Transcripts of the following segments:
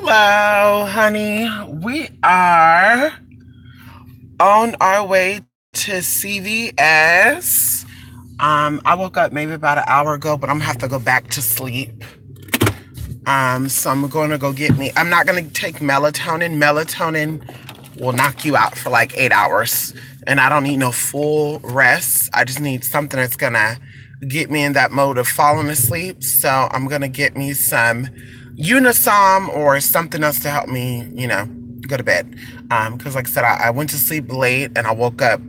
Hello, honey. We are on our way to CVS. I woke up maybe about an hour ago, but I'm gonna have to go back to sleep. So I'm gonna go get me. I'm not gonna take melatonin. Melatonin will knock you out for like 8 hours, and I don't need no full rest. I just need something that's gonna get me in that mode of falling asleep. So I'm gonna get me some Unisom or something else to help me, go to bed. Because like I said, I went to sleep late and I woke up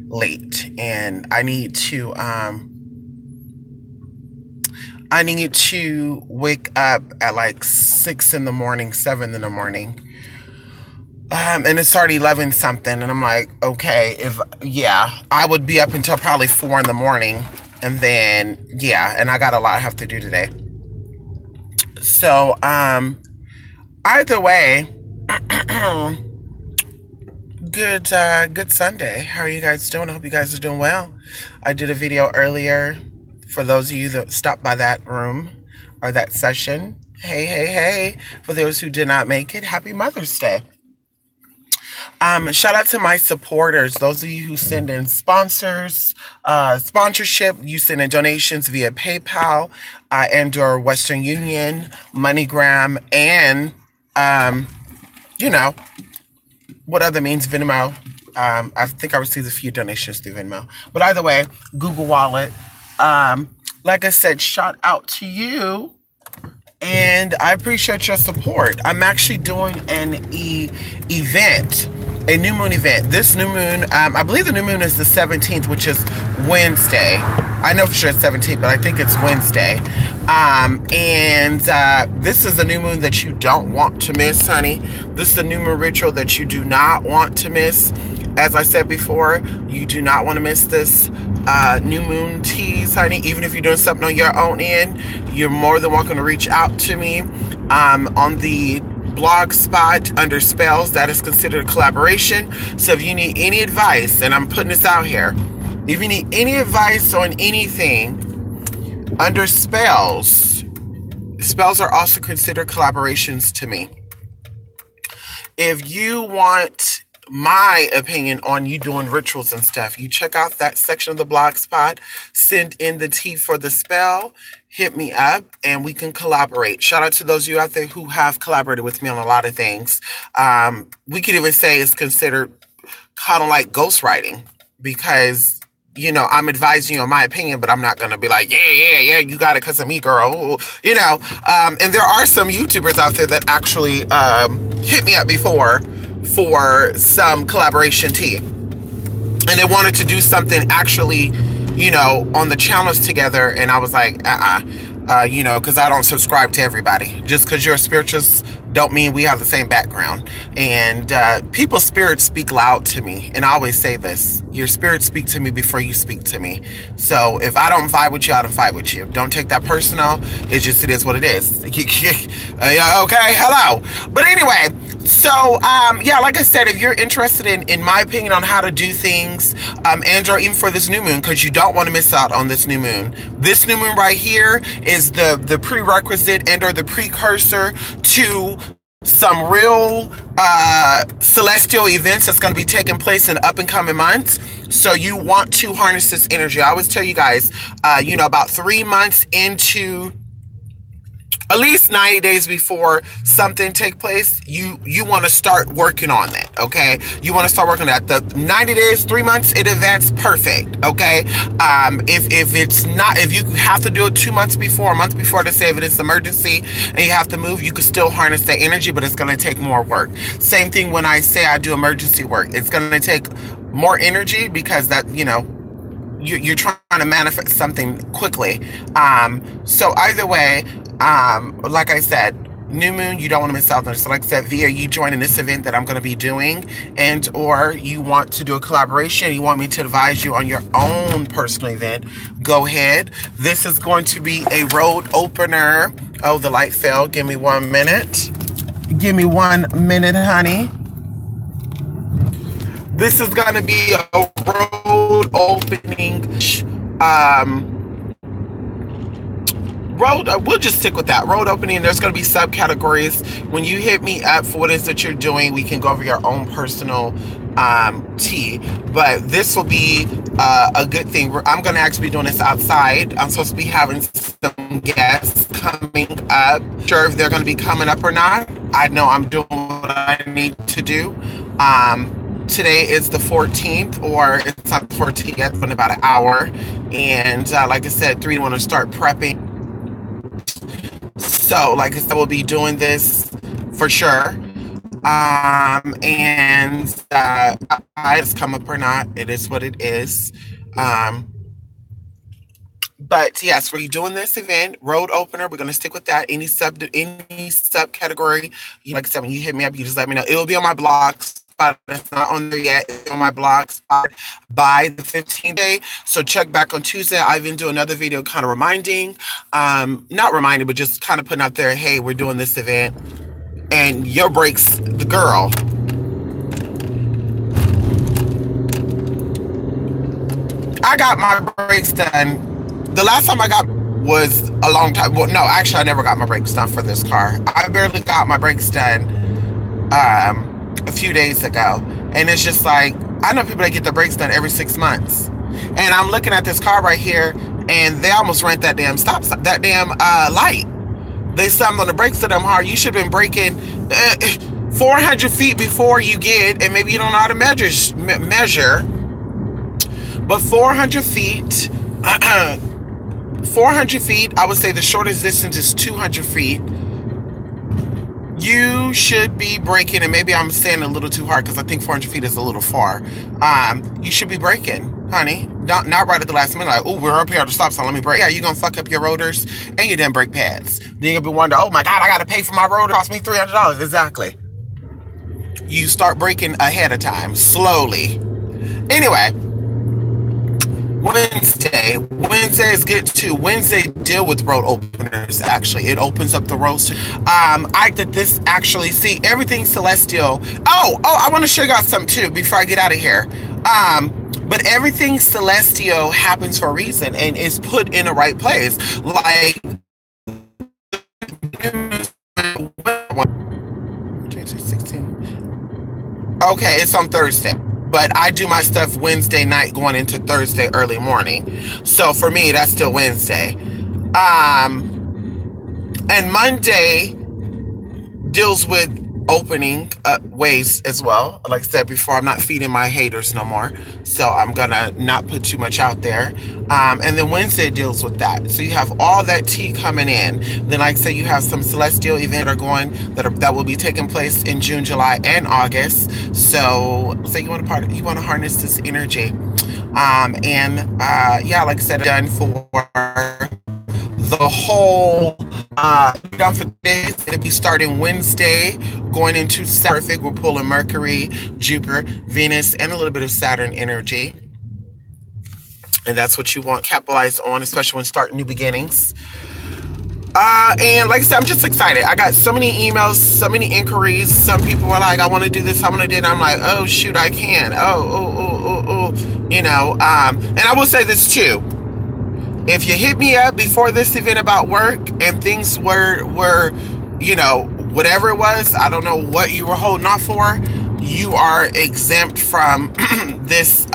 late, and I need to wake up at like 6 in the morning, 7 in the morning. And it's already 11 something. And I'm like, okay, I would be up until probably 4 in the morning. And then, and I got a lot I have to do today. So, either way, good Sunday. How are you guys doing? I hope you guys are doing well. I did a video earlier for those of you that stopped by that room or that session. Hey. For those who did not make it, happy Mother's Day. Shout out to my supporters, those of you who send in sponsorship, you send in donations via PayPal and or Western Union, MoneyGram, and, what other means, Venmo. I think I received a few donations through Venmo. But either way, Google Wallet. Like I said, shout out to you. And I appreciate your support. I'm actually doing an event, a new moon event. This new moon, I believe the new moon is the 17th, which is Wednesday. I know for sure it's 17th, but I think it's Wednesday. This is a new moon that you don't want to miss, honey. This is a new moon ritual that you do not want to miss. As I said before, you do not want to miss this new moon tease, honey. Even if you're doing something on your own end, you're more than welcome to reach out to me on the blog spot under spells. That is considered a collaboration. So if you need any advice, and I'm putting this out here, if you need any advice on anything under spells are also considered collaborations to me. If you want my opinion on you doing rituals and stuff, you check out that section of the blog spot, send in the tea for the spell, hit me up, and we can collaborate. Shout out to those of you out there who have collaborated with me on a lot of things. We could even say it's considered kind of like ghostwriting, because I'm advising you on my opinion, but I'm not going to be like, yeah, you got it because of me, girl. And there are some YouTubers out there that actually hit me up before for some collaboration tea, and they wanted to do something actually, on the channels together, and I was like, because I don't subscribe to everybody. Just because you're a spiritualist don't mean we have the same background. And people's spirits speak loud to me, and I always say this: your spirits speak to me before you speak to me. So if I don't vibe with you, I don't fight with you. Don't take that personal. It is what it is. Okay, hello. But anyway, so like I said, if you're interested in my opinion on how to do things, and or even for this new moon, because you don't want to miss out on this new moon. This new moon right here is the prerequisite and or the precursor to some real celestial events that's going to be taking place in up and coming months. So you want to harness this energy. I always tell you guys, about 3 months into, at least 90 days before something take place, you want to start working on that, okay? You want to start working on that. The 90 days, 3 months in advance, perfect, okay? If you have to do it 2 months before, a month before to say if it's emergency and you have to move, you can still harness that energy, but it's going to take more work. Same thing when I say I do emergency work. It's going to take more energy because that, you're trying to manifest something quickly. So either way, like I said, new moon, you don't want to miss out on. So like I said, via you joining this event that I'm going to be doing, and or you want to do a collaboration, you want me to advise you on your own personal event, go ahead. This is going to be a road opener. Oh, the light fell. Give me 1 minute. Give me 1 minute, honey. This is going to be a road opening road, we'll just stick with that. Road opening, there's going to be subcategories. When you hit me up for what it is that you're doing, we can go over your own personal tea. But this will be a good thing. I'm going to actually be doing this outside. I'm supposed to be having some guests coming up. Sure if they're going to be coming up or not. I know I'm doing what I need to do. Today is the 14th, or it's not the 14th yet, it's been about an hour. And like I said, 3 want to start prepping. So, like I said, we'll be doing this for sure. And it's come up or not, it is what it is. But yes, we're doing this event, road opener. We're gonna stick with that. Any subcategory, like I said, when you hit me up, you just let me know. It will be on my blog spot. It's not on there yet. It's on my blog spot by the 15th day. So check back on Tuesday. I've been doing another video kind of reminding, not reminding, but just kind of putting out there, hey, we're doing this event. And your breaks, the girl. I got my breaks done. The last time I got was a long time. Well, no, actually, I never got my brakes done for this car. I barely got my brakes done a few days ago. And it's just like, I know people that get their brakes done every 6 months. And I'm looking at this car right here, and they almost ran that damn that damn light. They slammed on the brakes so damn hard. You should have been braking 400 feet before you get, and maybe you don't know how to measure. But 400 feet, 400 feet, I would say the shortest distance is 200 feet. You should be braking, and maybe I'm saying a little too hard because I think 400 feet is a little far. You should be braking, honey. Not right at the last minute, like, oh, we're up here at the stop sign, let me brake. Yeah, you're going to fuck up your rotors and your damn brake pads. Then you're going to be wondering, oh my God, I got to pay for my rotor. It cost me $300. Exactly. You start braking ahead of time, slowly. Anyway. Wednesday is good too. Wednesday deal with road openers. Actually, it opens up the roads. I did this actually. See, everything celestial. Oh, I want to show you guys something too before I get out of here. But everything celestial happens for a reason and is put in the right place. Like, okay, it's on Thursday. But I do my stuff Wednesday night going into Thursday early morning. So for me, that's still Wednesday. And Monday deals with opening ways as well. Like I said before, I'm not feeding my haters no more. So I'm going to not put too much out there. And then Wednesday deals with that. So you have all that tea coming in. Then like I said, you have some celestial events that are going, that will be taking place in June, July, and August. So you want to harness this energy. Yeah, like I said, done for the whole done for days. It'll be starting Wednesday, going into Saturday. We're pulling Mercury, Jupiter, Venus, and a little bit of Saturn energy. And that's what you want capitalized on, especially when starting new beginnings. And like I said, I'm just excited. I got so many emails, so many inquiries. Some people were like, I want to do this, I want to do that. I'm like, oh shoot, I can. You know, and I will say this too. If you hit me up before this event about work and things were, you know, whatever it was, I don't know what you were holding off for, you are exempt from this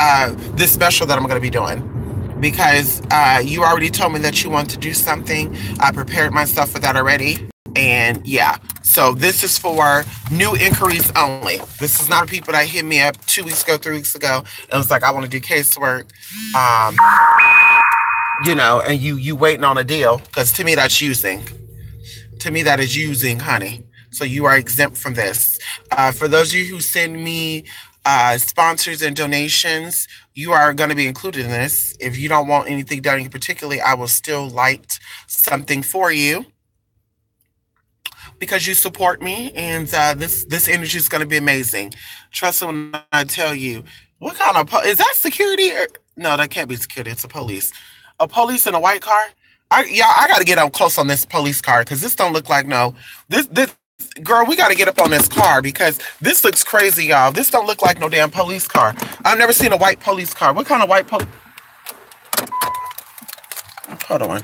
special that I'm going to be doing. Because you already told me that you want to do something. I prepared myself for that already. And yeah, so this is for new inquiries only. This is not people that hit me up 2 weeks ago, 3 weeks ago. And was like, I want to do casework. You know, and you waiting on a deal, because to me that's using. To me that is using, honey. So you are exempt from this. For those of you who send me sponsors and donations, you are going to be included in this. If you don't want anything done particularly, I will still light something for you because you support me, and this energy is going to be amazing. Trust me when I tell you. What kind of is that? Security? No, that can't be security. It's a police. A police in a white car? I got to get up close on this police car because this don't look like this girl, we got to get up on this car because this looks crazy, y'all. This don't look like no damn police car. I've never seen a white police car. What kind of white police? Hold on.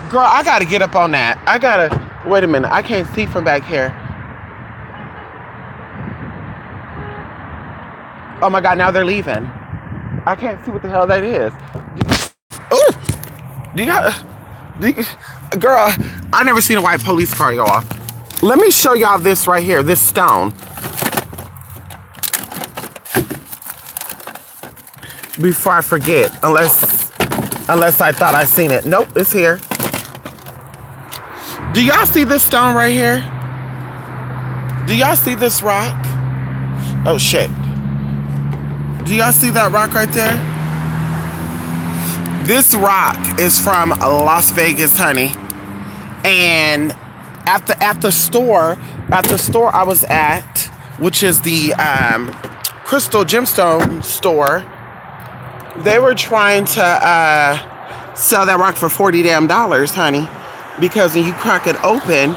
Girl, I gotta get up on that. I gotta, wait a minute. I can't see from back here. Oh my God, now they're leaving. I can't see what the hell that is. Ooh! Do you got, girl, I never seen a white police car, y'all. Let me show y'all this right here, this stone. Before I forget, unless I thought I seen it. Nope, it's here. Do y'all see this stone right here? Do y'all see this rock? Oh shit. Do y'all see that rock right there? This rock is from Las Vegas, honey. And at the store I was at, which is the Crystal Gemstone store, they were trying to sell that rock for $40 damn, honey, because when you crack it open,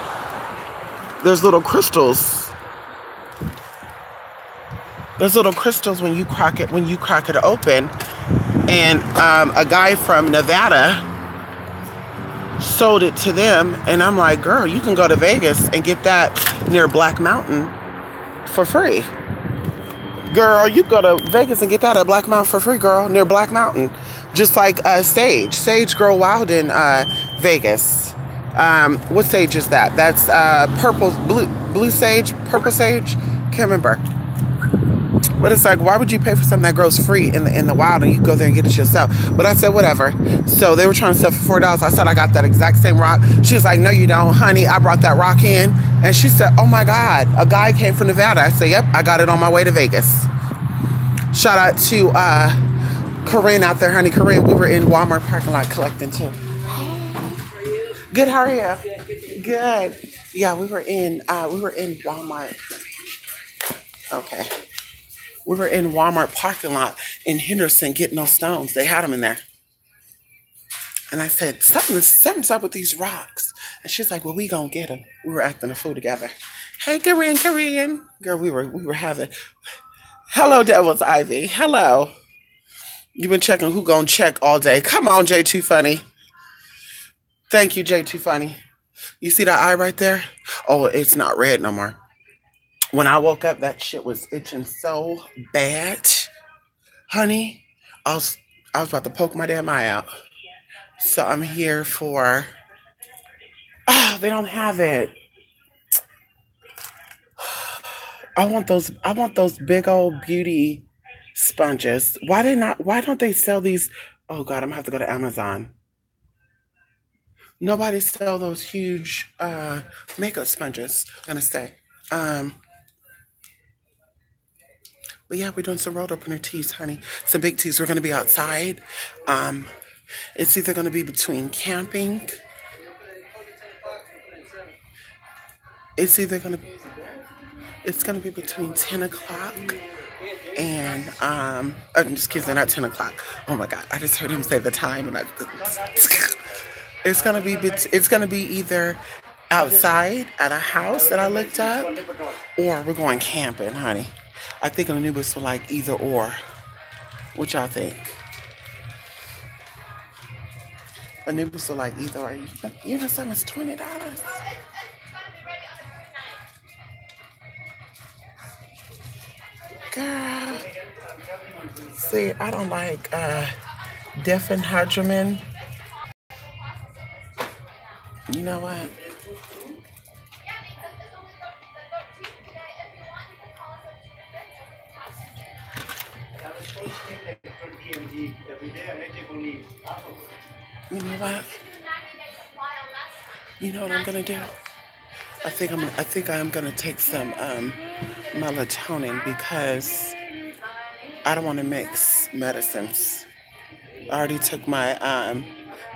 there's little crystals. There's little crystals when you crack it open. And a guy from Nevada sold it to them, and I'm like, girl, you can go to Vegas and get that near Black Mountain for free. Girl, you go to Vegas and get that at Black Mountain for free, girl, near Black Mountain. Just like sage grow wild in Vegas. What sage is that? That's blue sage, purple sage, can't remember. But it's like, why would you pay for something that grows free in the wild and you go there and get it yourself? But I said, whatever. So they were trying to sell for $4. I said, I got that exact same rock. She was like, no, you don't, honey. I brought that rock in. And she said, oh my God, a guy came from Nevada. I said, yep, I got it on my way to Vegas. Shout out to Corinne out there, honey. Corinne, we were in Walmart parking lot collecting too. Good, how are you? Good. Yeah, we were in Walmart. Okay. We were in Walmart parking lot in Henderson getting those stones. They had them in there. And I said, something's up with these rocks. And she's like, well, we gonna get them. We were acting a fool together. Hey, Korean. Girl, we were having, hello, Devil's Ivy. Hello. You've been checking who gonna check all day. Come on, J2 Funny. Thank you, J2 Funny. You see that eye right there? Oh, it's not red no more. When I woke up, that shit was itching so bad, honey. I was about to poke my damn eye out. So I'm here for. Oh, they don't have it. I want those big old beauty sponges. Why don't they sell these? Oh God, I'm gonna have to go to Amazon. Nobody sell those huge makeup sponges. I'm gonna say. But yeah, we're doing some road opener teas, honey. Some big teas. We're going to be outside. It's either going to be between camping. It's going to be between 10 o'clock and, I'm just kidding, not 10 o'clock. Oh my God, I just heard him say the time and it's going to be either outside at a house that I looked up, or we're going camping, honey. I think Anubis will like either or. What y'all think? Anubis will like either or. You know something's $20. Girl. See, I don't like diphenhydramine. You know what? You know what? You know what I'm gonna do? I think I'm gonna take some melatonin because I don't want to mix medicines. I already took my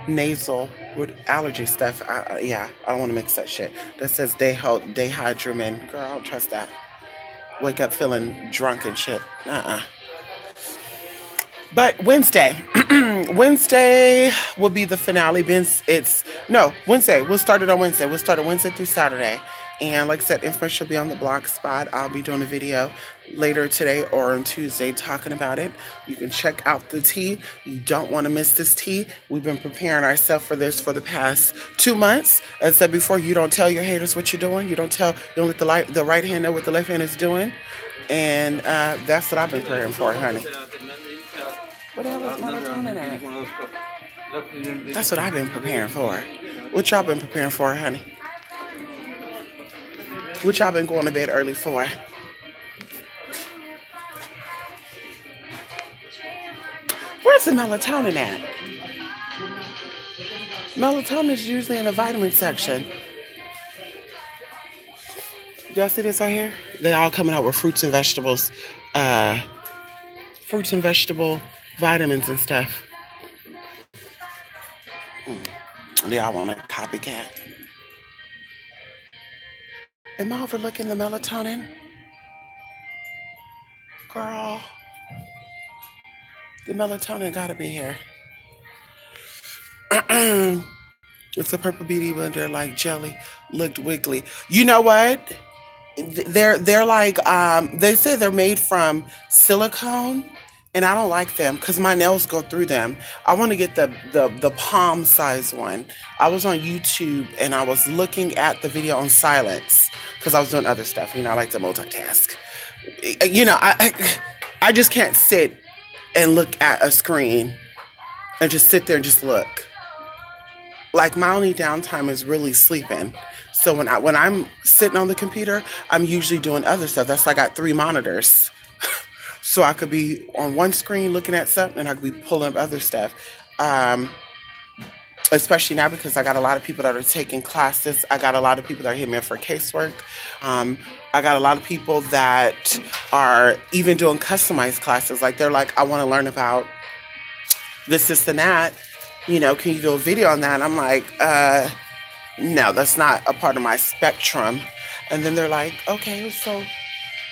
nasal with allergy stuff. I don't want to mix that shit. That says dihydramine. Girl, I don't trust that. Wake up feeling drunk and shit. But Wednesday will be the finale. Wednesday. We'll start it on Wednesday. We'll start it Wednesday through Saturday. And like I said, information will be on the blog spot. I'll be doing a video later today or on Tuesday talking about it. You can check out the tea. You don't want to miss this tea. We've been preparing ourselves for this for the past 2 months. As I said before, you don't tell your haters what you're doing. You don't let the right hand know what the left hand is doing. And that's what I've been preparing for, honey. What the hell is melatonin at? That's what I've been preparing for. What y'all been preparing for, honey? What y'all been going to bed early for? Where's the melatonin at? Melatonin is usually in the vitamin section. Y'all see this right here? They all coming out with fruits and vegetables. Fruits and vegetable vitamins and stuff. They all want a copycat. Am I overlooking the melatonin? Girl. The melatonin gotta be here. It's a purple beauty blender like jelly. Looked wiggly. You know what? They're like they say they're made from silicone, and I don't like them because my nails go through them. I want to get the palm size one. I was on YouTube and I was looking at the video on silence because I was doing other stuff. You know, I like to multitask. You know, I just can't sit and look at a screen and just sit there and just look. Like my only downtime is really sleeping. So when I'm sitting on the computer, I'm usually doing other stuff. That's why I got 3 monitors. So I could be on one screen looking at something and I could be pulling up other stuff. Especially now because I got a lot of people that are taking classes. I got a lot of people that are hitting me up for casework. I got a lot of people that are even doing customized classes. Like they're like, I want to learn about this, and that. You know, can you do a video on that? And I'm like, no, that's not a part of my spectrum. And then they're like, okay, so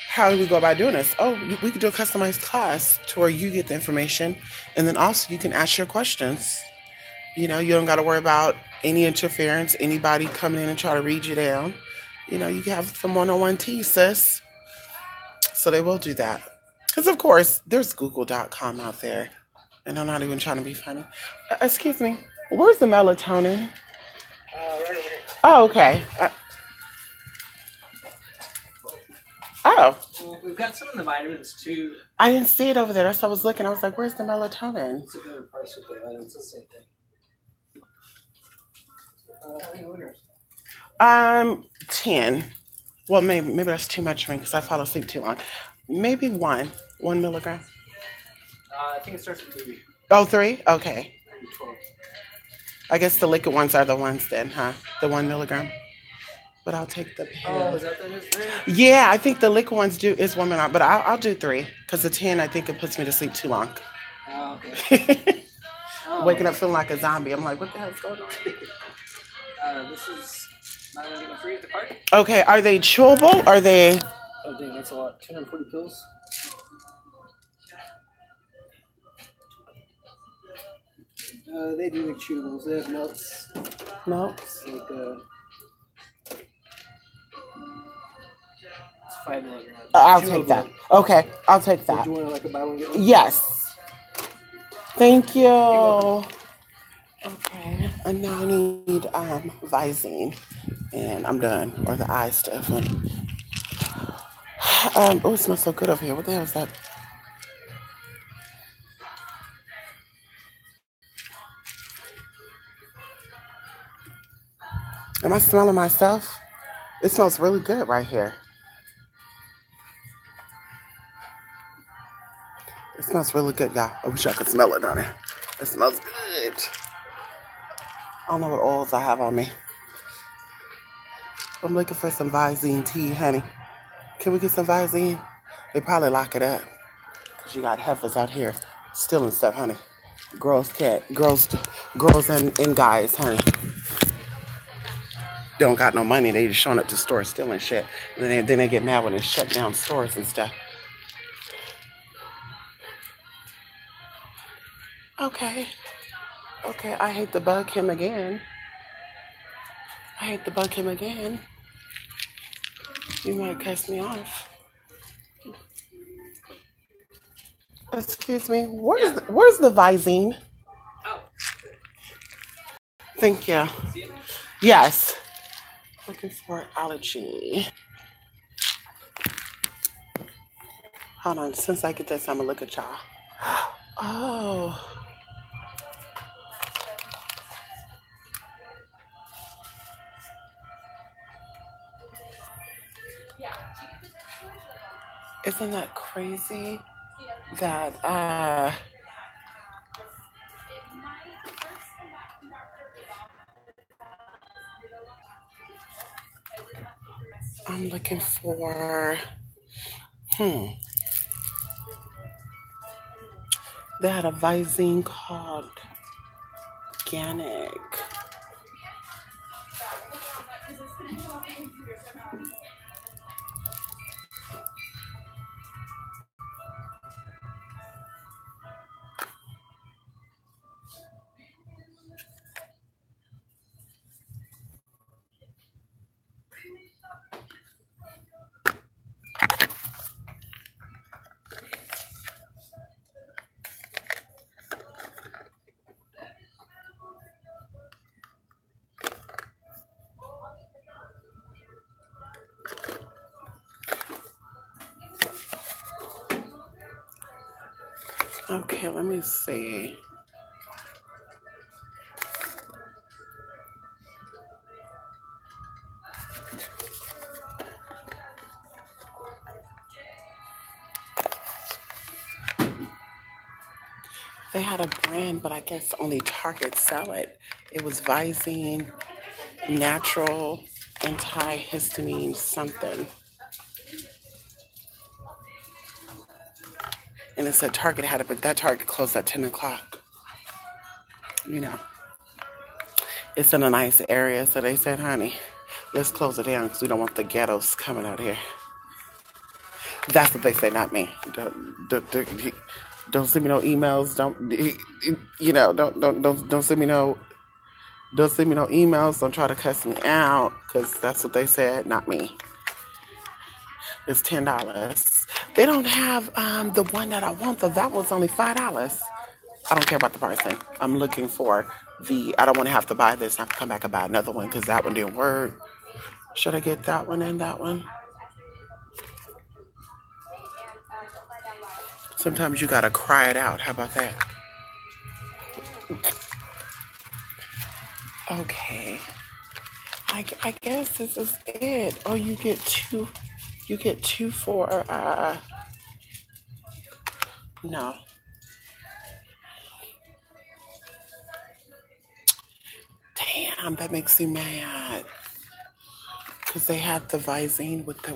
how do we go about doing this? Oh, we could do a customized class to where you get the information. And then also you can ask your questions. You know, you don't got to worry about any interference, anybody coming in and try to read you down. You know, you can have some one-on-one tea, sis. So they will do that. Because, of course, there's Google.com out there. And I'm not even trying to be funny. Excuse me. Where's the melatonin? Right over here. Oh, okay. Oh. Well, we've got some of the vitamins too. I didn't see it over there. That's what I was looking. I was like, where's the melatonin? It's a better price with the vitamins. It's the same thing. How many orders? 10. Well, maybe that's too much for me because I fall asleep too long. Maybe 1 milligram. I think it starts with 3. Oh, 3? Okay. 12. I guess the liquid ones are the ones then, huh? The 1 milligram. But I'll take the pill. Oh, is that the 3? Yeah, I think the liquid ones is 1 milligram, but I'll do 3 because the 10, I think it puts me to sleep too long. Oh, okay. Waking up feeling like a zombie. I'm like, what the hell's going on? This is not only getting free at the park. Okay, are they chewable? Are they? Oh, dang, that's a lot. 240 pills. They do make chewables. They have melts. Melts? Like, it's 5 milligrams. I'll take that. Okay, I'll take that. Do you want to like a buy one get one? Yes. Thank you. Okay, and now I need Visine, and I'm done. Or the eye stuff. Oh, it smells so good over here. What the hell is that? Am I smelling myself? It smells really good right here. It smells really good, y'all. I wish I could smell it on it. It smells good. I don't know what oils I have on me. I'm looking for some Visine tea, honey. Can we get some Visine? They probably lock it up. Because you got heifers out here stealing stuff, honey. Girls and guys, honey. Don't got no money. They just showing up to stores stealing shit. And then they get mad when they shut down stores and stuff. Okay, I hate to bug him again. You want to cuss me off? Excuse me. Where's the Visine? Oh. Thank you. Yes. Looking for allergy. Hold on. Since I get this, I'm gonna look at y'all. Oh. Isn't that crazy that I'm looking for they had a Visine called Organic. Okay, let me see. They had a brand, but I guess only Target sell it. It was Visine Natural Antihistamine something. And it said Target had it, but that Target closed at 10 o'clock. You know, it's in a nice area, so they said, honey, let's close it down because we don't want the ghettos coming out here. That's what they say, not me. Don't send me no emails. Don't send me no. Don't send me no emails. Don't try to cuss me out because that's what they said, not me. It's $10. They don't have the one that I want. That one's only $5. I don't care about the pricing. I'm looking for I don't want to have to buy this and have to come back and buy another one because that one didn't work. Should I get that one and that one? Sometimes you gotta cry it out. How about that? Okay. I guess this is it. Oh, you get two. You get two for no. Damn, that makes me mad. Because they had the Visine with the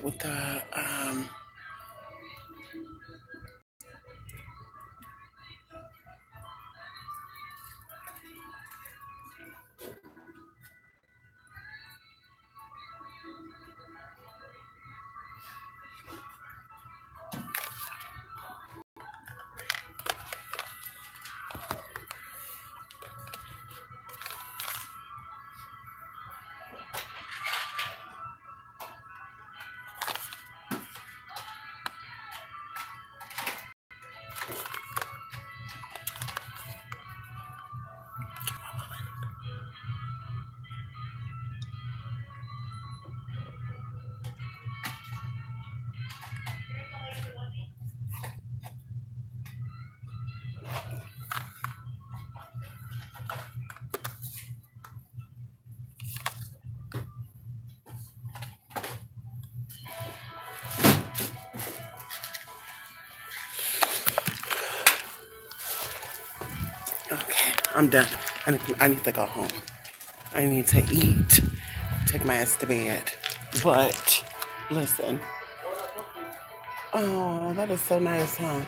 Okay, I'm done. I need to go home. I need to eat. Take my ass to bed. But listen. Oh, that is so nice, huh?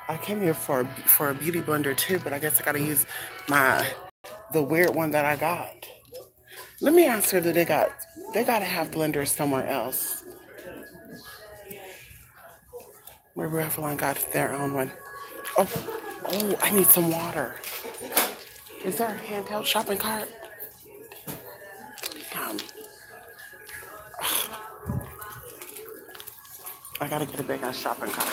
I came here for a beauty blender too, but I guess I gotta use the weird one that I got. Let me ask her that they gotta have blenders somewhere else. Where Revlon got their own one. Oh, I need some water. Is there a handheld shopping cart? I gotta get a big ass shopping cart.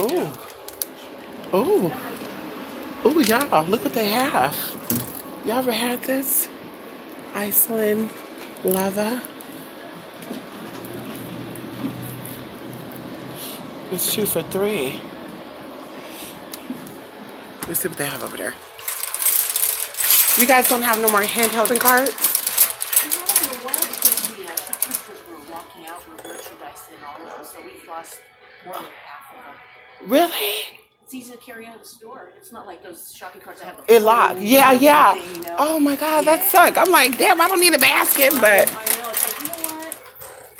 Ooh. Ooh. Ooh, y'all, look what they have. Y'all ever had this? Iceland lava. It's 2 for $3. Let's see what they have over there. You guys don't have no more handheld and carts? Really? It's easy to carry out of the store. It's not like those shopping carts that have It locked. Yeah, yeah. thing, you know? Oh my God, that sucked. I'm like, damn, I don't need a basket, but. I know. It's like, you know what?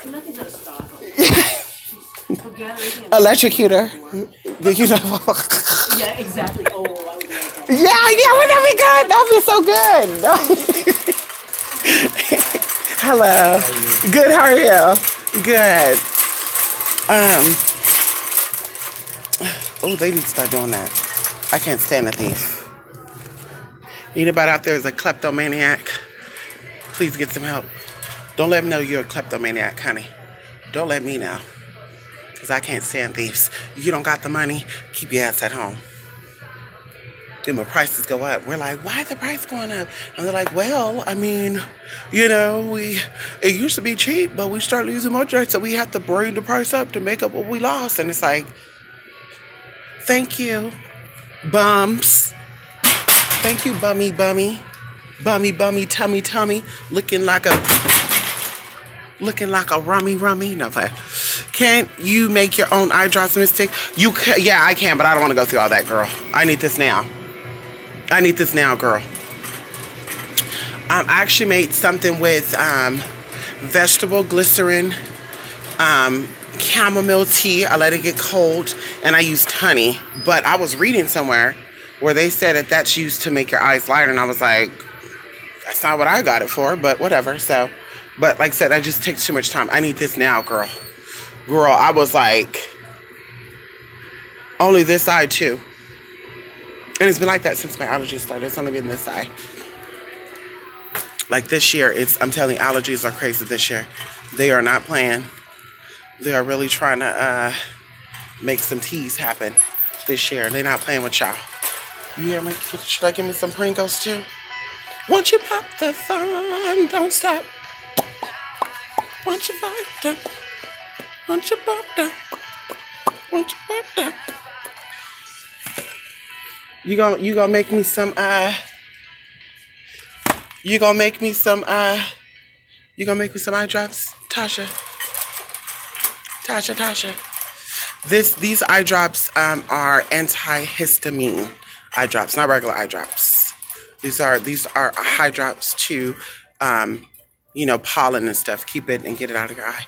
Nothing's out of stock. Electrocutor. You know. Yeah, exactly. Oh, I would like that. Yeah, wouldn't that be good? That would be so good. Hello. Good, how are you? Good. Oh, they need to start doing that. I can't stand a thief. Anybody out there is a kleptomaniac? Please get some help. Don't let me know you're a kleptomaniac, honey. Don't let me know. Because I can't stand thieves. If you don't got the money, keep your ass at home. Then when prices go up, we're like, why is the price going up? And they're like, well, I mean, you know, it used to be cheap, but we started losing more drugs, so we have to bring the price up to make up what we lost. And it's like, thank you, bums. Thank you, bummy, bummy. Bummy, bummy, tummy, tummy. Looking like a rummy. No, but can't you make your own eye drops mystic? You can, yeah, I can, but I don't want to go through all that, girl. I need this now, girl. I actually made something with vegetable glycerin, chamomile tea. I let it get cold, and I used honey. But I was reading somewhere where they said that that's used to make your eyes lighter, and I was like, that's not what I got it for, but whatever. So, but like I said, that just takes too much time. I need this now, girl. Girl, I was like, only this side too. And it's been like that since my allergies started. It's only been this side. Like this year, I'm telling you, allergies are crazy this year. They are not playing. They are really trying to make some teas happen this year. They're not playing with y'all. You hear me? Should I give me some Pringles too? Won't you pop the fun? Don't stop. Won't you pop the? Won't you pop the? Won't you pop the? You gonna make me some you gonna make me some eye drops, Tasha. These eye drops are antihistamine eye drops, not regular eye drops. These are eye drops to pollen and stuff. Keep it and get it out of your eye.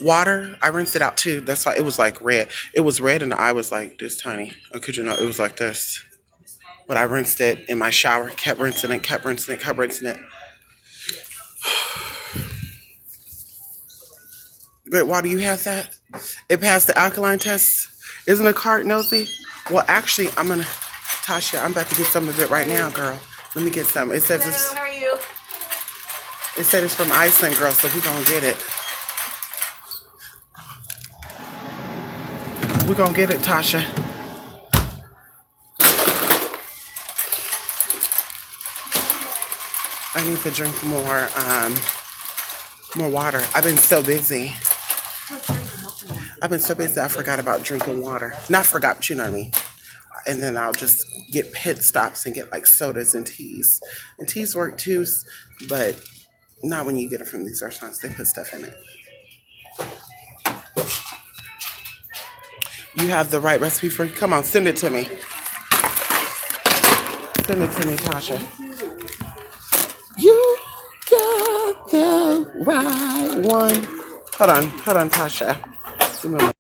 Water, I rinsed it out too. That's why it was like red. It was red and the eye was like this tiny. I kid you not, it was like this. But I rinsed it in my shower, kept rinsing it. But why do you have that? It passed the alkaline test. Isn't a cart nosy? Well, actually, Tasha, I'm about to get some of it right now, girl. Let me get some. It says it's. How are you? It said it's from Iceland, girl, so we're gonna get it. We're gonna get it, Tasha. I need to drink more water. I've been so busy. I forgot about drinking water. Not forgot, but you know what I mean. And then I'll just get pit stops and get like sodas and teas. And teas work too, but not when you get it from these restaurants. They put stuff in it. You have the right recipe for it? Come on, send it to me. Send it to me, Tasha. You got the right one. Hold on, Tasha. Give me a minute.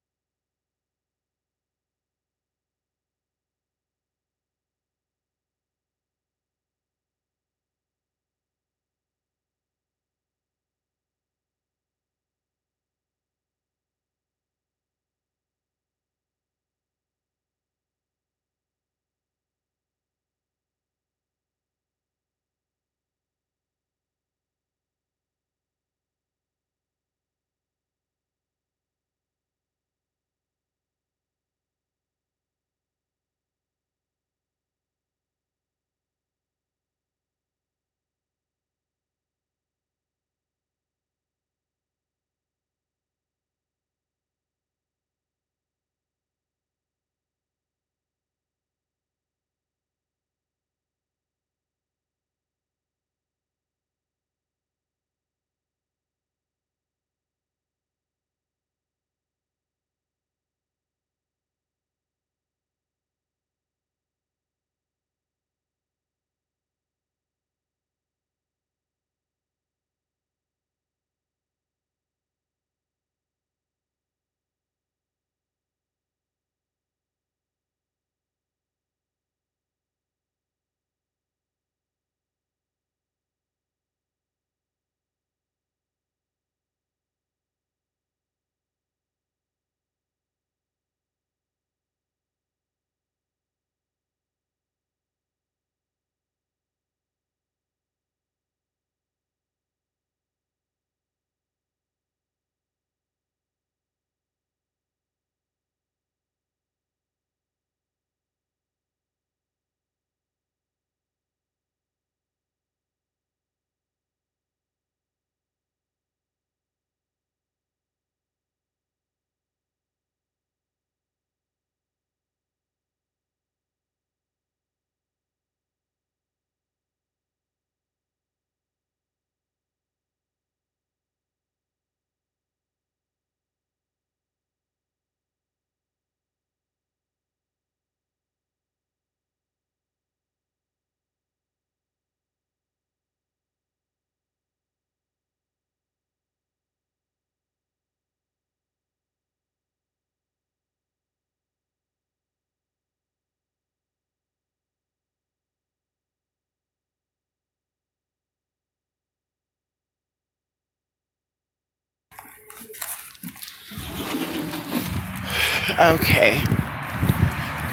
Okay.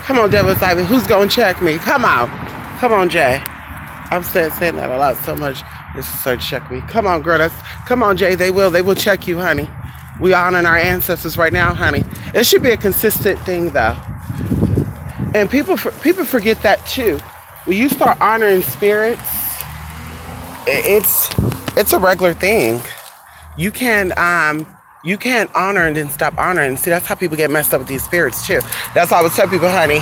Come on, Devil's Ivy. Who's going to check me? Come on. Come on, Jay. I'm saying that a lot so much. This is so check me. Come on, girl. Come on, Jay. They will check you, honey. We honoring our ancestors right now, honey. It should be a consistent thing, though. And people forget that, too. When you start honoring spirits, it's a regular thing. You can't honor and then stop honoring. See, that's how people get messed up with these spirits too. That's why I would tell people, honey,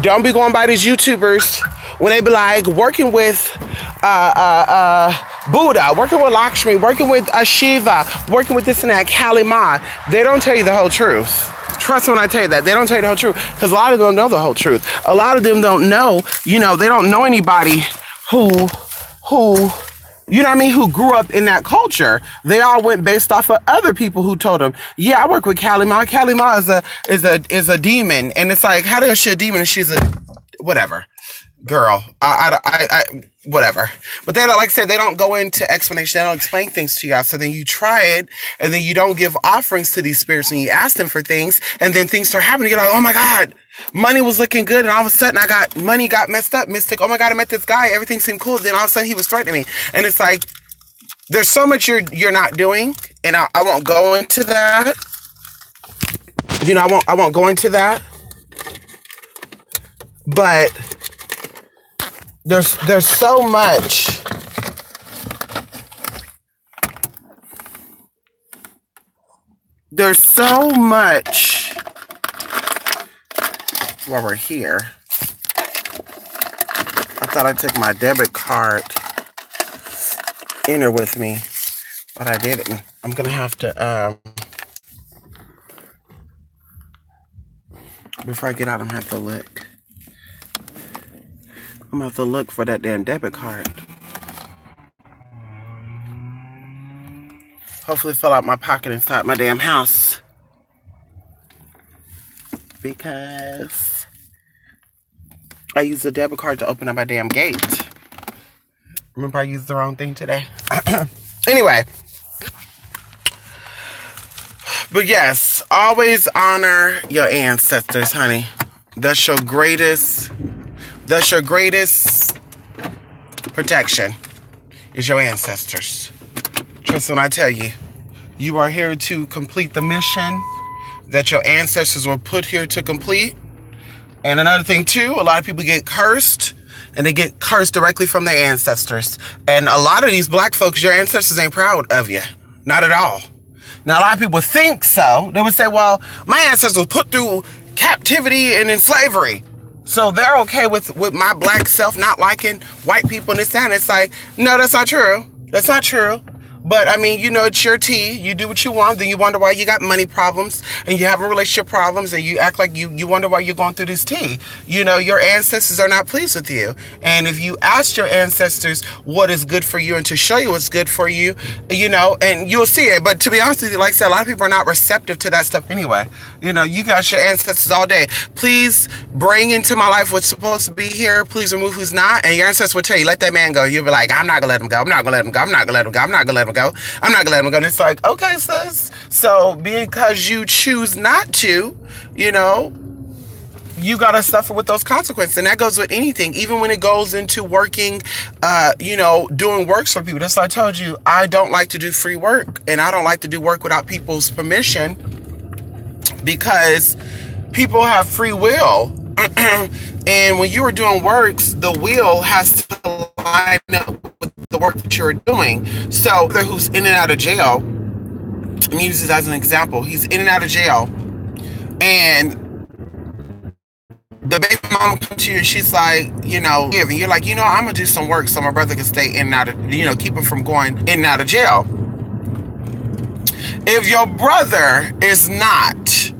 don't be going by these YouTubers when they be like working with Buddha, working with Lakshmi, working with Shiva, working with this and that, Kali Ma. They don't tell you the whole truth. Trust me when I tell you that. They don't tell you the whole truth because a lot of them don't know the whole truth. A lot of them don't know, they don't know anybody who you know what I mean, who grew up in that culture. They all went based off of other people who told them, yeah, I work with Kali Ma. Kali Ma is a demon. And it's like, how the hell is she a demon and she's a whatever girl? Whatever. But they don't, like I said, they don't go into explanation. They don't explain things to you guys. So then you try it and then you don't give offerings to these spirits and you ask them for things and then things start happening. You're like, oh my God, money was looking good. And all of a sudden money got messed up. Mystic. Oh my God, I met this guy. Everything seemed cool. Then all of a sudden he was threatening me. And it's like, there's so much you're not doing. And I won't go into that. I won't go into that. But there's so much. There's so much while we're here. I thought I took my debit card in here with me, but I didn't. I'm gonna have to before I get out, I'm gonna have to look. I'm gonna have to look for that damn debit card. Hopefully it fell out my pocket inside my damn house. Because I used the debit card to open up my damn gate. Remember I used the wrong thing today? Anyway. But yes, always honor your ancestors, honey. That's your greatest protection is your ancestors. Trust when I tell you, you are here to complete the mission that your ancestors were put here to complete. And another thing too, a lot of people get cursed and they get cursed directly from their ancestors. And a lot of these black folks, your ancestors ain't proud of you. Not at all. Now, a lot of people think so. They would say, well, my ancestors were put through captivity and in slavery. So they're okay with my black self not liking white people and this and that. It's like, no, that's not true. That's not true. But I mean, it's your tea. You do what you want. Then you wonder why you got money problems and you have relationship problems and you act like you wonder why you're going through this tea. Your ancestors are not pleased with you. And if you ask your ancestors what is good for you and to show you what's good for you, and you'll see it. But to be honest with you, like I said, a lot of people are not receptive to that stuff anyway. You got your ancestors all day. Please bring into my life what's supposed to be here. Please remove who's not. And your ancestors will tell you, let that man go. You'll be like, I'm not going to let him go. I'm not going to let him go. I'm not going to let him go. I'm not going to let him go. I'm not going to let him go. And it's like, okay, sis. So because you choose not to, you got to suffer with those consequences. And that goes with anything, even when it goes into working, doing works for people. That's why I told you, I don't like to do free work. And I don't like to do work without people's permission because people have free will. And when you are doing works, the will has to line up with the work that you're doing. So who's in and out of jail, let me use this as an example. He's in and out of jail, and the baby mama comes to you and she's like, you're like, I'm gonna do some work so my brother can stay in and out of, keep him from going in and out of jail. If your brother is not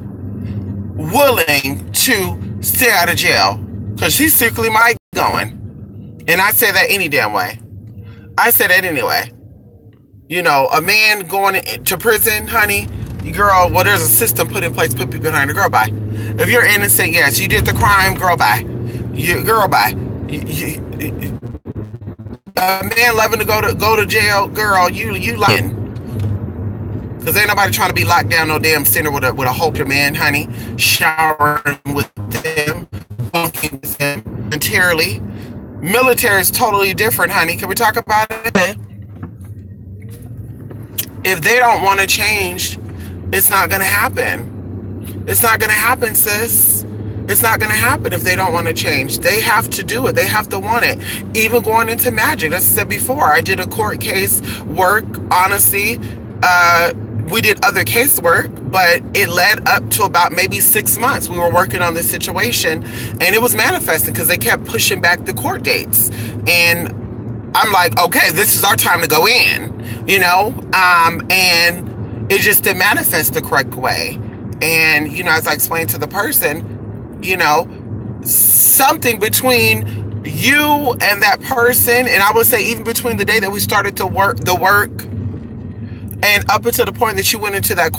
willing to stay out of jail, because he secretly might be going, and I say that any damn way. I say that anyway. A man going to prison, honey, girl, well, there's a system put in place, put people behind the girl, bye. If you're innocent, yes, you did the crime, girl, bye. Girl, bye. A man loving to go to jail, girl, you lying. Because ain't nobody trying to be locked down no damn center with a whole man, honey. Showering with them, bunking with them entirely. Military is totally different, honey. Can we talk about it? If they don't want to change, it's not going to happen. It's not going to happen, sis. It's not going to happen if they don't want to change. They have to do it. They have to want it. Even going into magic, as I said before, I did a court case work, honestly. We did other casework, but it led up to about maybe 6 months. We were working on this situation, and it was manifesting because they kept pushing back the court dates. And I'm like, okay, this is our time to go in, you know? And it just didn't manifest the correct way. And, you know, as I explained to the person, you know, something between you and that person, and I would say even between the day that we started to work and up until the point that you went into that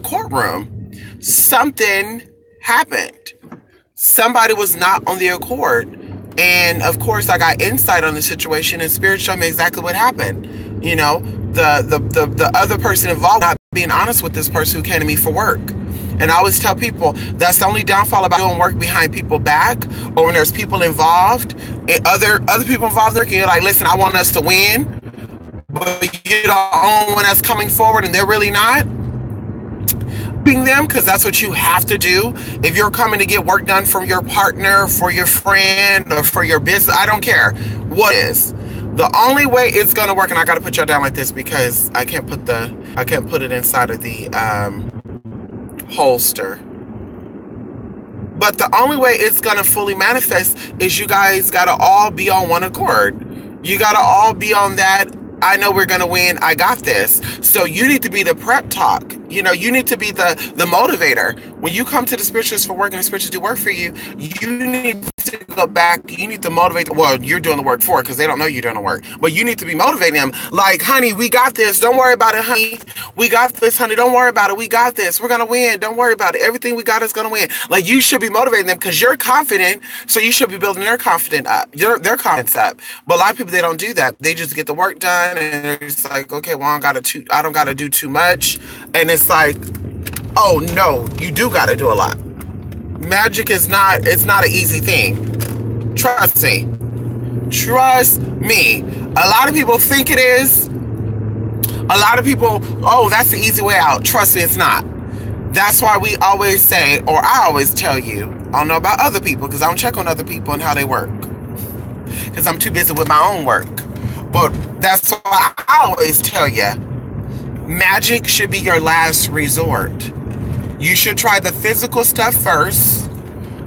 courtroom, something happened. Somebody was not on the accord. And of course I got insight on the situation, and Spirit showed me exactly what happened. You know, the other person involved not being honest with this person who came to me for work. And I always tell people that's the only downfall about doing work behind people's back, or when there's people involved and other people involved, and you're like, listen, I want us to win, but you're the only one that's coming forward and they're really not. Being them, because that's what you have to do. If you're coming to get work done from your partner, for your friend, or for your business, I don't care what is. The only way it's gonna work, and I gotta put y'all down like this because I can't put it inside of the holster. But the only way it's gonna fully manifest is you guys gotta all be on one accord. You gotta all be on that. I know we're gonna win. I got this. So you need to be the prep talk. You know, you need to be the motivator. When you come to the spiritualists for work and the spiritualists do work for you, you need to go back. You need to motivate. Well, you're doing the work for it because they don't know you're doing the work. But you need to be motivating them. Like, honey, we got this. Don't worry about it, honey. We got this, honey. Don't worry about it. We got this. We're gonna win. Don't worry about it. Everything we got is gonna win. Like, you should be motivating them because you're confident. So you should be building their confidence up. Their confidence up. But a lot of people, they don't do that. They just get the work done and they're just like, okay, well, I don't gotta do too much. And it's like, oh no, you do gotta do a lot. Magic is not, it's not an easy thing. Trust me. Trust me. A lot of people think it is. A lot of people, oh, that's the easy way out. Trust me, it's not. That's why we always say, or I always tell you, I don't know about other people because I don't check on other people and how they work. Because I'm too busy with my own work. But that's why I always tell you, magic should be your last resort. You should try the physical stuff first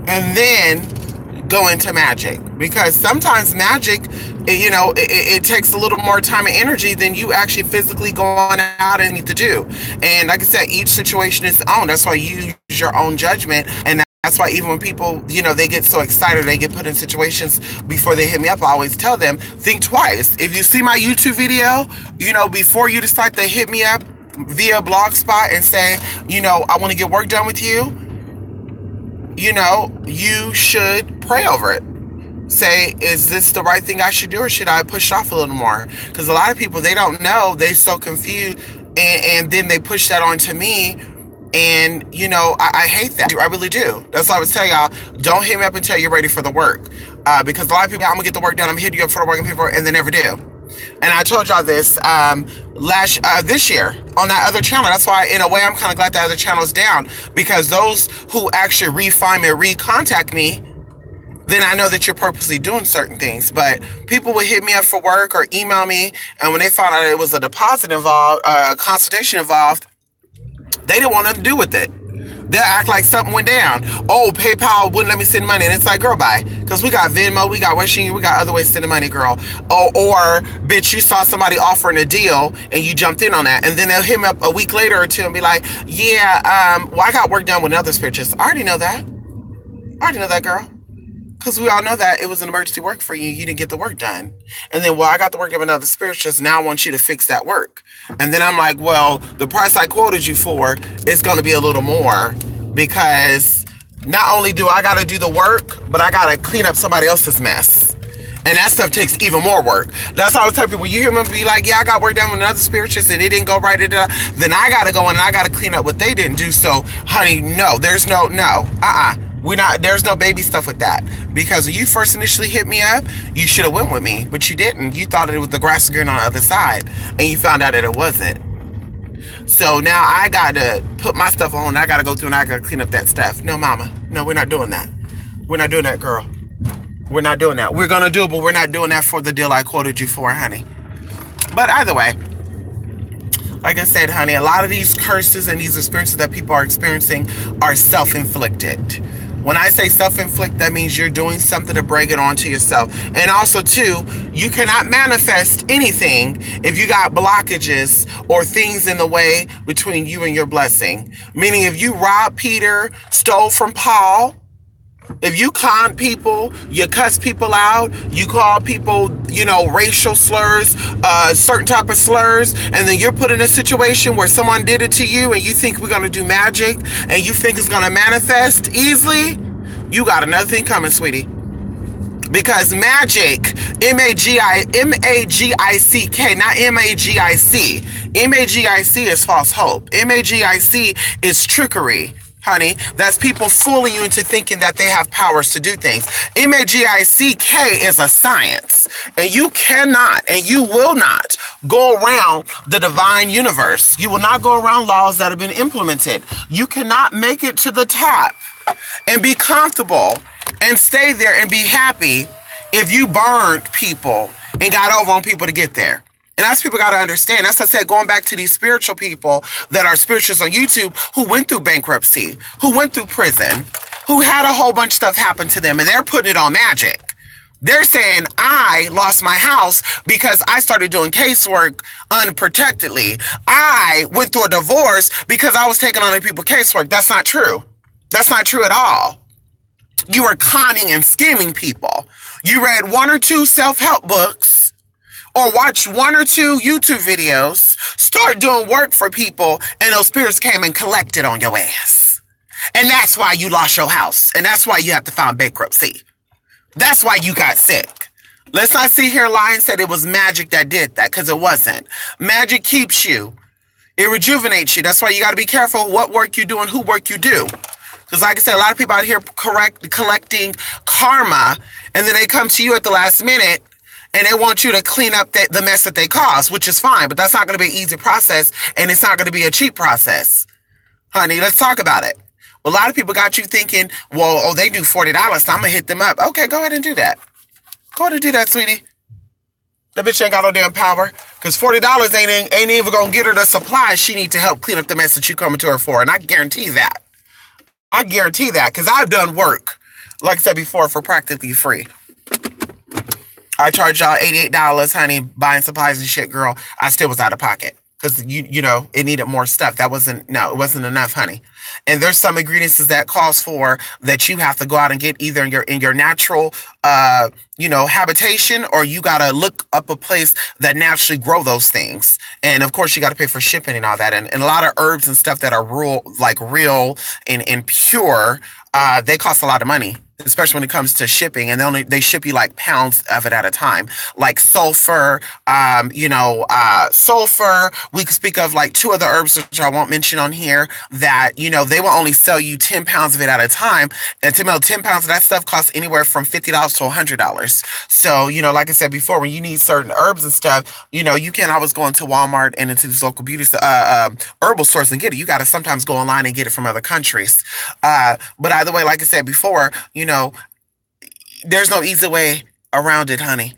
and then go into magic. Because sometimes magic, you know, it takes a little more time and energy than you actually physically going out and need to do. And like I said, each situation is its own. That's why you use your own judgment. And that's why even when people, you know, they get so excited, they get put in situations before they hit me up, I always tell them, think twice. If you see my YouTube video, you know, before you decide to hit me up via Blogspot and say, you know, I want to get work done with you, you know, you should pray over it. Say, is this the right thing I should do, or should I push off a little more? Because a lot of people, they don't know, they're so confused, and then they push that on to me. And, you know, I hate that. I really do. That's why I would tell y'all, don't hit me up until you're ready for the work. Because a lot of people, I'm going to get the work done, I'm hitting you up for the work, and they never do. And I told y'all this this year on that other channel. That's why, in a way, I'm kind of glad that other channel is down. Because those who actually re-find me or re-contact me, then I know that you're purposely doing certain things. But people would hit me up for work or email me, and when they found out it was a deposit involved, a consultation involved, they didn't want nothing to do with it. They'll act like something went down. Oh, PayPal wouldn't let me send money. And it's like, girl, bye. Because we got Venmo, we got Western Union, we got other ways to send money, girl. Or, bitch, you saw somebody offering a deal and you jumped in on that. And then they'll hit me up a week later or two and be like, yeah, well, I got work done with another spiritualist. I already know that. I already know that, girl. Because we all know that it was an emergency work for you. You didn't get the work done. And then, well, I got the work of another spiritualist. Now I want you to fix that work. And then I'm like, well, the price I quoted you for is going to be a little more. Because not only do I got to do the work, but I got to clean up somebody else's mess. And that stuff takes even more work. That's how I tell people, you hear them be like, yeah, I got work done with another spiritualist and it didn't go right, then I got to go and I got to clean up what they didn't do. So, honey, no, there's no. There's no baby stuff with that. Because when you first initially hit me up, you should have went with me, but you didn't. You thought it was the grass was green on the other side, and you found out that it wasn't. So now I got to put my stuff on, I got to go through and I got to clean up that stuff. No, mama. No, we're not doing that. We're not doing that, girl. We're not doing that. We're going to do it, but we're not doing that for the deal I quoted you for, honey. But either way, like I said, honey, a lot of these curses and these experiences that people are experiencing are self-inflicted. When I say self-inflict, that means you're doing something to bring it onto yourself. And also, too, you cannot manifest anything if you got blockages or things in the way between you and your blessing. Meaning, if you robbed Peter, stole from Paul, if you con people, you cuss people out, you call people, racial slurs, certain type of slurs, and then you're put in a situation where someone did it to you and you think we're going to do magic and you think it's going to manifest easily, you got another thing coming, sweetie. Because magic, M-A-G-I-C-K, not M-A-G-I-C. M-A-G-I-C is false hope. M-A-G-I-C is trickery. Honey, that's people fooling you into thinking that they have powers to do things. M-A-G-I-C-K is a science. And you cannot and you will not go around the divine universe. You will not go around laws that have been implemented. You cannot make it to the top and be comfortable and stay there and be happy if you burned people and got over on people to get there. And that's people got to understand. That's what I said, going back to these spiritual people that are spiritualists on YouTube who went through bankruptcy, who went through prison, who had a whole bunch of stuff happen to them, and they're putting it on magic. They're saying, I lost my house because I started doing casework unprotectedly. I went through a divorce because I was taking on other people's casework. That's not true. That's not true at all. You are conning and scamming people. You read one or two self-help books, or watch one or two YouTube videos, start doing work for people, and those spirits came and collected on your ass. And that's why you lost your house. And that's why you have to file bankruptcy. That's why you got sick. Let's not sit here and lie and say it was magic that did that, because it wasn't. Magic keeps you. It rejuvenates you. That's why you got to be careful what work you do and who work you do. Because like I said, a lot of people out here collecting karma, and then they come to you at the last minute and they want you to clean up the mess that they caused, which is fine, but that's not going to be an easy process, and it's not going to be a cheap process. Honey, let's talk about it. A lot of people got you thinking, well, they do $40, so I'm going to hit them up. Okay, go ahead and do that. Go ahead and do that, sweetie. That bitch ain't got no damn power, because $40 ain't even going to get her the supplies she need to help clean up the mess that you coming to her for, and I guarantee that. I guarantee that, because I've done work, like I said before, for practically free. I charged y'all $88, honey, buying supplies and shit, girl. I still was out of pocket because it needed more stuff. It wasn't enough, honey. And there's some ingredients that calls for that you have to go out and get either in your natural, habitation, or you gotta look up a place that naturally grow those things. And of course, you got to pay for shipping and all that. And a lot of herbs and stuff that are real and pure, they cost a lot of money, especially when it comes to shipping, and they ship you like pounds of it at a time. Like sulfur, sulfur. We could speak of like two other herbs which I won't mention on here that they will only sell you 10 pounds of it at a time, and to mail 10 pounds of that stuff costs anywhere from $50 to $100. So like I said before, when you need certain herbs and stuff, you can't always go into Walmart and into these local beauty herbal stores and get it. You got to sometimes go online and get it from other countries. But either way, like I said before, there's no easy way around it, honey.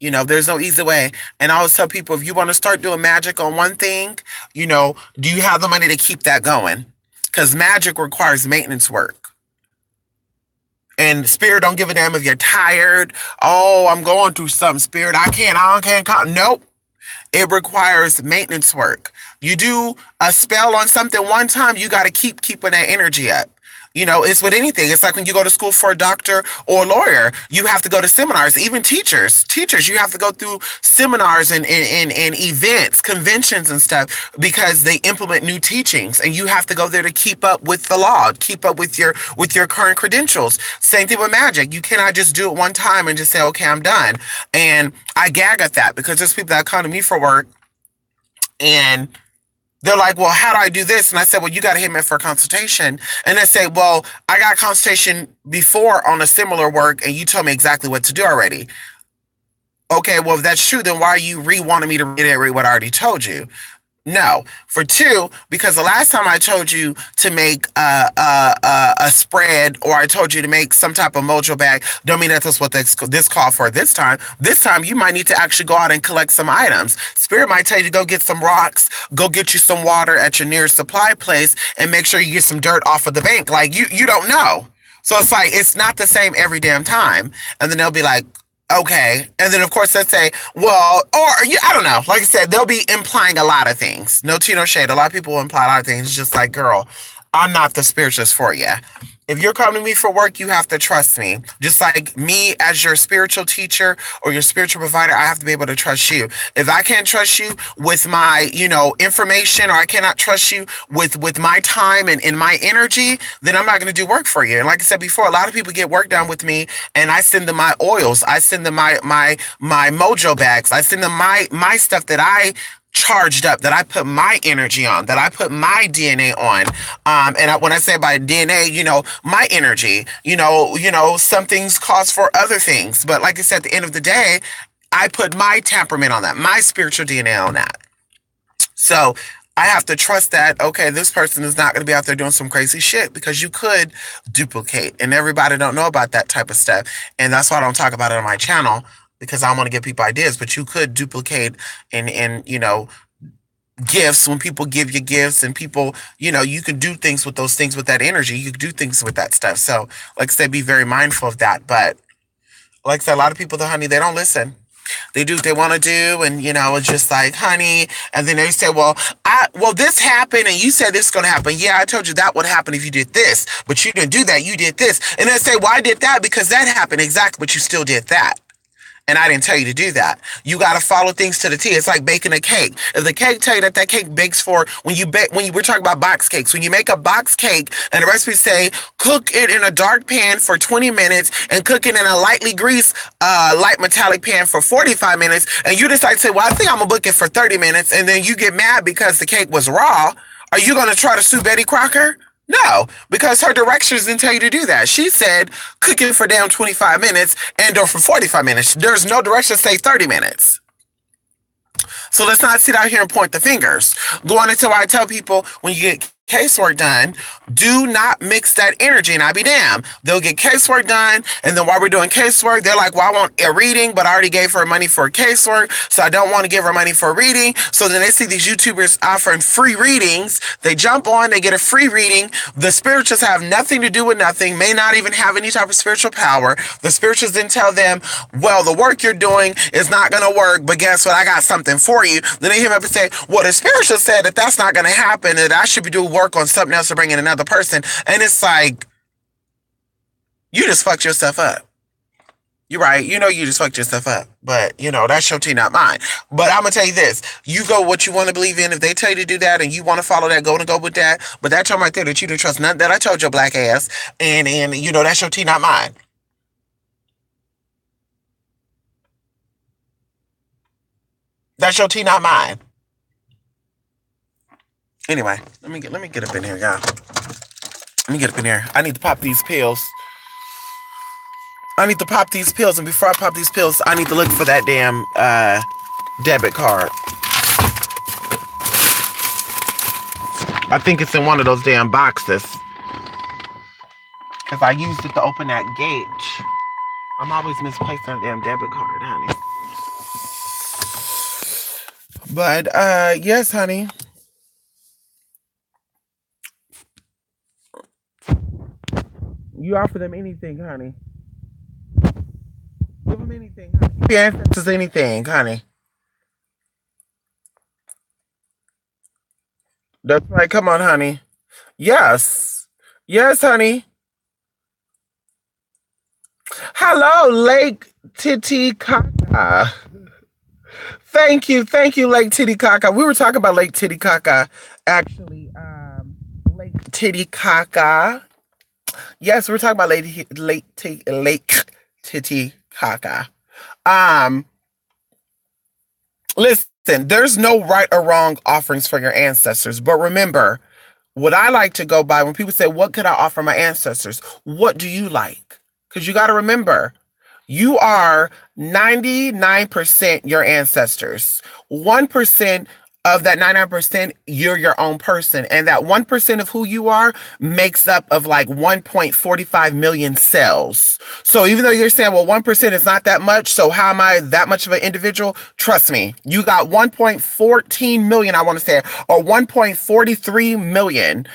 There's no easy way. And I always tell people, if you want to start doing magic on one thing, do you have the money to keep that going? Because magic requires maintenance work. And spirit don't give a damn if you're tired. Oh, I'm going through something, spirit. I can't. Nope. It requires maintenance work. You do a spell on something one time, you got to keep keeping that energy up. You know, it's with anything. It's like when you go to school for a doctor or a lawyer, you have to go to seminars. Even teachers, you have to go through seminars and events, conventions and stuff because they implement new teachings, and you have to go there to keep up with the law, keep up with your current credentials. Same thing with magic. You cannot just do it one time and just say, "Okay, I'm done." And I gag at that because there's people that come to me for work and they're like, "Well, how do I do this?" And I said, "Well, you got to hit me for a consultation." And they say, "Well, I got a consultation before on a similar work, and you told me exactly what to do already." Okay, well, if that's true, then why are you wanting me to reiterate what I already told you? No. For two, because the last time I told you to make a spread, or I told you to make some type of mojo bag, don't mean that's what this called for this time. This time, you might need to actually go out and collect some items. Spirit might tell you to go get some rocks, go get you some water at your nearest supply place, and make sure you get some dirt off of the bank. Like, you don't know. So it's like, it's not the same every damn time. And then they'll be like, okay. And then, of course, they'll say, well, or yeah, I don't know. Like I said, they'll be implying a lot of things. No tea, no shade. A lot of people will imply a lot of things. It's just like, girl, I'm not the spiritualist for you. If you're coming to me for work, you have to trust me. Just like me as your spiritual teacher or your spiritual provider, I have to be able to trust you. If I can't trust you with my, information, or I cannot trust you with my time and my energy, then I'm not going to do work for you. And like I said before, a lot of people get work done with me, and I send them my oils. I send them my mojo bags. I send them my stuff that I charged up, that I put my energy on, that I put my DNA on. When I say by DNA, my energy, some things cause for other things. But like I said, at the end of the day, I put my temperament on that, my spiritual DNA on that. So I have to trust that, okay, this person is not going to be out there doing some crazy shit, because you could duplicate, and everybody don't know about that type of stuff. And that's why I don't talk about it on my channel, because I want to give people ideas. But you could duplicate and gifts, when people give you gifts, and people, you can do things with those things, with that energy. You can do things with that stuff. So like I said, be very mindful of that. But like I said, a lot of people, honey, they don't listen. They do what they want to do, and it's just like, honey. And then they say, well, this happened, and you said this is going to happen. Yeah, I told you that would happen if you did this, but you didn't do that. You did this. And they say, well, I did that because that happened exactly, but you still did that. And I didn't tell you to do that. You got to follow things to the T. It's like baking a cake. If the cake tell you that cake bakes for, when we're talking about box cakes, when you make a box cake and the recipe say, cook it in a dark pan for 20 minutes and cook it in a lightly greased, light metallic pan for 45 minutes, and you decide to say, well, I think I'm going to book it for 30 minutes, and then you get mad because the cake was raw, are you going to try to sue Betty Crocker? No, because her directions didn't tell you to do that. She said, cook it for damn 25 minutes and or for 45 minutes. There's no direction to say 30 minutes. So let's not sit out here and point the fingers. Going into why I tell people, when you get casework done, do not mix that energy, and I be damned. They'll get casework done, and then while we're doing casework, they're like, well, I want a reading, but I already gave her money for a casework, so I don't want to give her money for a reading. So then they see these YouTubers offering free readings. They jump on, they get a free reading. The spirituals have nothing to do with nothing, may not even have any type of spiritual power. The spirituals then tell them, well, the work you're doing is not going to work, but guess what? I got something for you. Then they hear me up and say, well, the spiritual said that that's not going to happen, and I should be doing work on something else to bring in another person. And it's like, you just fucked yourself up. You're right. You just fucked yourself up. But, that's your tea, not mine. But I'm going to tell you this. You go what you want to believe in. If they tell you to do that and you want to follow that, go with that. But that time right there that you didn't trust nothing that I told your black ass. And that's your tea, not mine. That's your tea, not mine. Anyway, let me get up in here, y'all. Let me get up in here. I need to pop these pills. And before I pop these pills, I need to look for that damn debit card. I think it's in one of those damn boxes. Because I used it to open that gate. I'm always misplacing that damn debit card, honey. But, yes, honey. You offer them anything, honey. Give them anything, honey. Your ancestors anything, honey. That's right. Come on, honey. Yes. Yes, honey. Hello, Lake Titicaca. Thank you, Lake Titicaca. We were talking about Lake Titicaca, actually. Lake Titicaca. Yes, we're talking about Lake Titicaca. Um, Listen, there's no right or wrong offerings for your ancestors, but remember, what I like to go by when people say, "What could I offer my ancestors?" What do you like? Because you got to remember, you are 99% your ancestors. 1% of that 99%, you're your own person. And that 1% of who you are makes up of like 1.45 million cells. So even though you're saying, well, 1% is not that much, so how am I that much of an individual? Trust me, you got 1.14 million, I want to say, or 1.43 million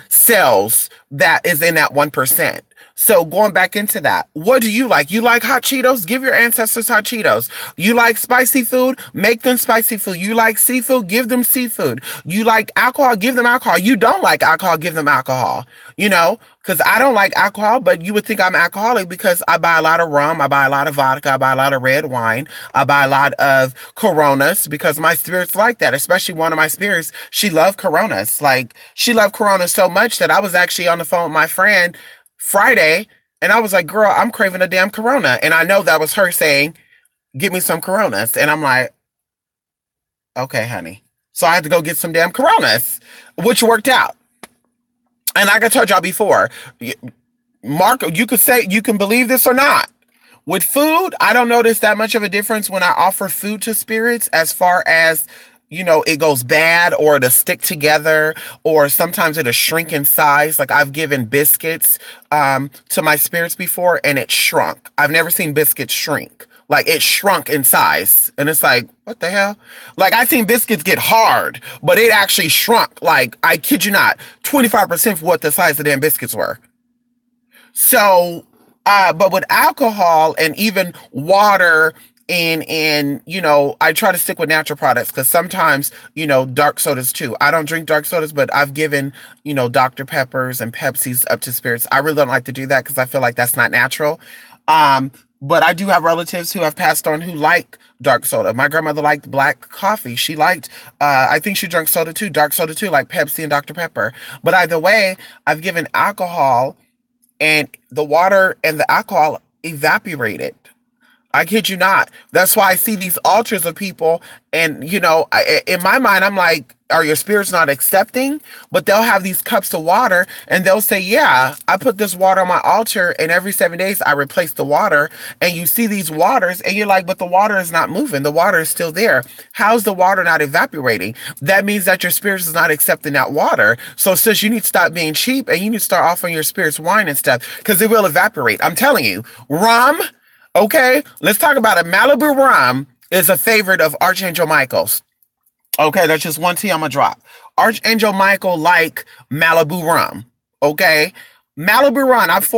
cells that is in that 1%. So going back into that, what do you like? You like hot Cheetos? Give your ancestors hot Cheetos. You like spicy food? Make them spicy food. You like seafood? Give them seafood. You like alcohol? Give them alcohol. You don't like alcohol? Give them alcohol. You know, because I don't like alcohol, but you would think I'm alcoholic because I buy a lot of rum, I buy a lot of vodka, I buy a lot of red wine, I buy a lot of Coronas because my spirit's like that. Especially one of my spirits, she loved Coronas. Like she loved Coronas so much that I was actually on the phone with my friend Friday, and I was like, girl, I'm craving a damn Corona. And I know that was her saying, get me some Coronas. And I'm like, okay, honey. So I had to go get some damn Coronas, which worked out. And like I told y'all before, Mark, you could say, you can believe this or not. With food, I don't notice that much of a difference when I offer food to spirits as far as, you know, it goes bad or to stick together, or sometimes it'll shrink in size. Like I've given biscuits to my spirits before and it shrunk. I've never seen biscuits shrink. Like it shrunk in size. And it's like, what the hell? Like I've seen biscuits get hard, but it actually shrunk. Like, I kid you not, 25% for what the size of damn biscuits were. So, but with alcohol and even water and you know, I try to stick with natural products because sometimes, you know, dark sodas too. I don't drink dark sodas, but I've given, you know, Dr. Peppers and Pepsis up to spirits. I really don't like to do that because I feel like that's not natural. But I do have relatives who have passed on who like dark soda. My grandmother liked black coffee. She liked, I think she drank soda too, dark soda too, like Pepsi and Dr. Pepper. But either way, I've given alcohol and the water and the alcohol evaporated. I kid you not. That's why I see these altars of people, and you know, in my mind, I'm like, are your spirits not accepting? But they'll have these cups of water, and they'll say, "Yeah, I put this water on my altar, and every 7 days I replace the water." And you see these waters, and you're like, "But the water is not moving. The water is still there. How's the water not evaporating?" That means that your spirits is not accepting that water. So, sis, you need to stop being cheap, and you need to start offering your spirits wine and stuff because it will evaporate. I'm telling you, rum. Okay, let's talk about it. Malibu rum is a favorite of Archangel Michael's. Okay, that's just one tea I'm gonna drop. Archangel Michael like Malibu rum. Okay, Malibu rum. I've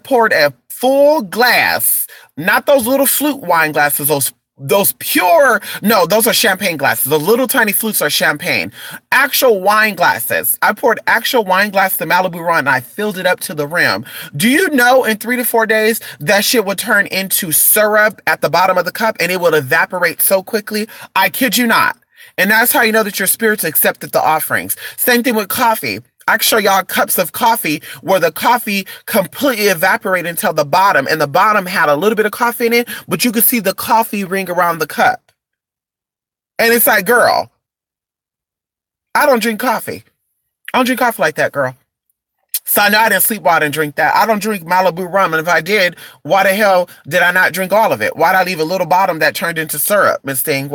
poured a full glass, not those little flute wine glasses. Those pure, no, those are champagne glasses. The little tiny flutes are champagne. Actual wine glasses. I poured actual wine glass to Malibu rum and I filled it up to the rim. Do you know in 3 to 4 days that shit would turn into syrup at the bottom of the cup and it would evaporate so quickly? I kid you not. And that's how you know that your spirits accepted the offerings. Same thing with coffee. I can show y'all cups of coffee where the coffee completely evaporated until the bottom, and the bottom had a little bit of coffee in it, but you could see the coffee ring around the cup. And it's like, girl, I don't drink coffee. I don't drink coffee like that, girl. So I know I didn't sleep while I didn't drink that. I don't drink Malibu rum, and if I did, why the hell did I not drink all of it? Why did I leave a little bottom that turned into syrup? Miss Thing,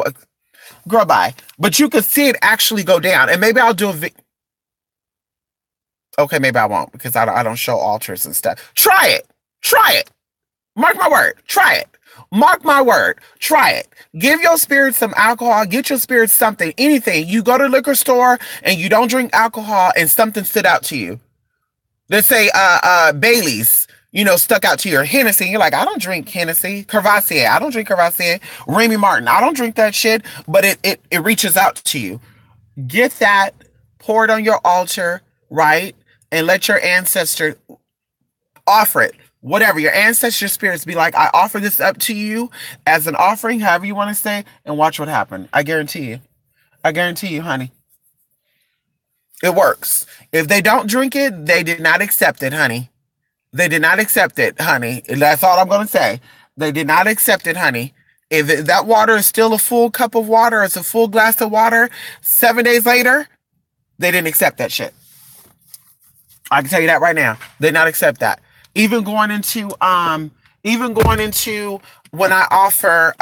girl, bye. But you could see it actually go down, and maybe I'll do a okay, maybe I won't because I don't show altars and stuff. Try it. Try it. Mark my word. Try it. Mark my word. Try it. Give your spirit some alcohol. Get your spirit something, anything. You go to the liquor store and you don't drink alcohol and something stood out to you. Let's say Bailey's, you know, stuck out to your Hennessy. You're like, I don't drink Hennessy. Courvoisier. I don't drink Courvoisier. Remy Martin. I don't drink that shit. But it reaches out to you. Get that. Pour it on your altar, right? and let your ancestor offer it. Whatever your ancestor spirits be like, I offer this up to you as an offering, however you want to say, and watch what happens. I guarantee you. I guarantee you, honey. It works. If they don't drink it, they did not accept it, honey. They did not accept it, honey. That's all I'm going to say. They did not accept it, honey. If that water is still a full cup of water, it's a full glass of water, 7 days later, they didn't accept that shit. I can tell you that right now. They did not accept that. Even going into when I offer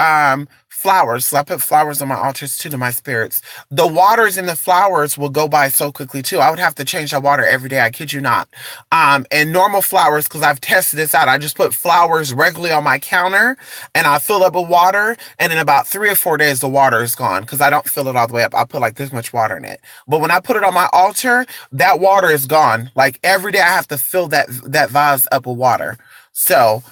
flowers, so I put flowers on my altars too to my spirits. The waters in the flowers will go by so quickly too. I would have to change that water every day. I kid you not. And normal flowers, because I've tested this out, I just put flowers regularly on my counter and I fill up with water. And in about 3 or 4 days, the water is gone because I don't fill it all the way up. I put like this much water in it. But when I put it on my altar, that water is gone. Like every day I have to fill that vase up with water. So,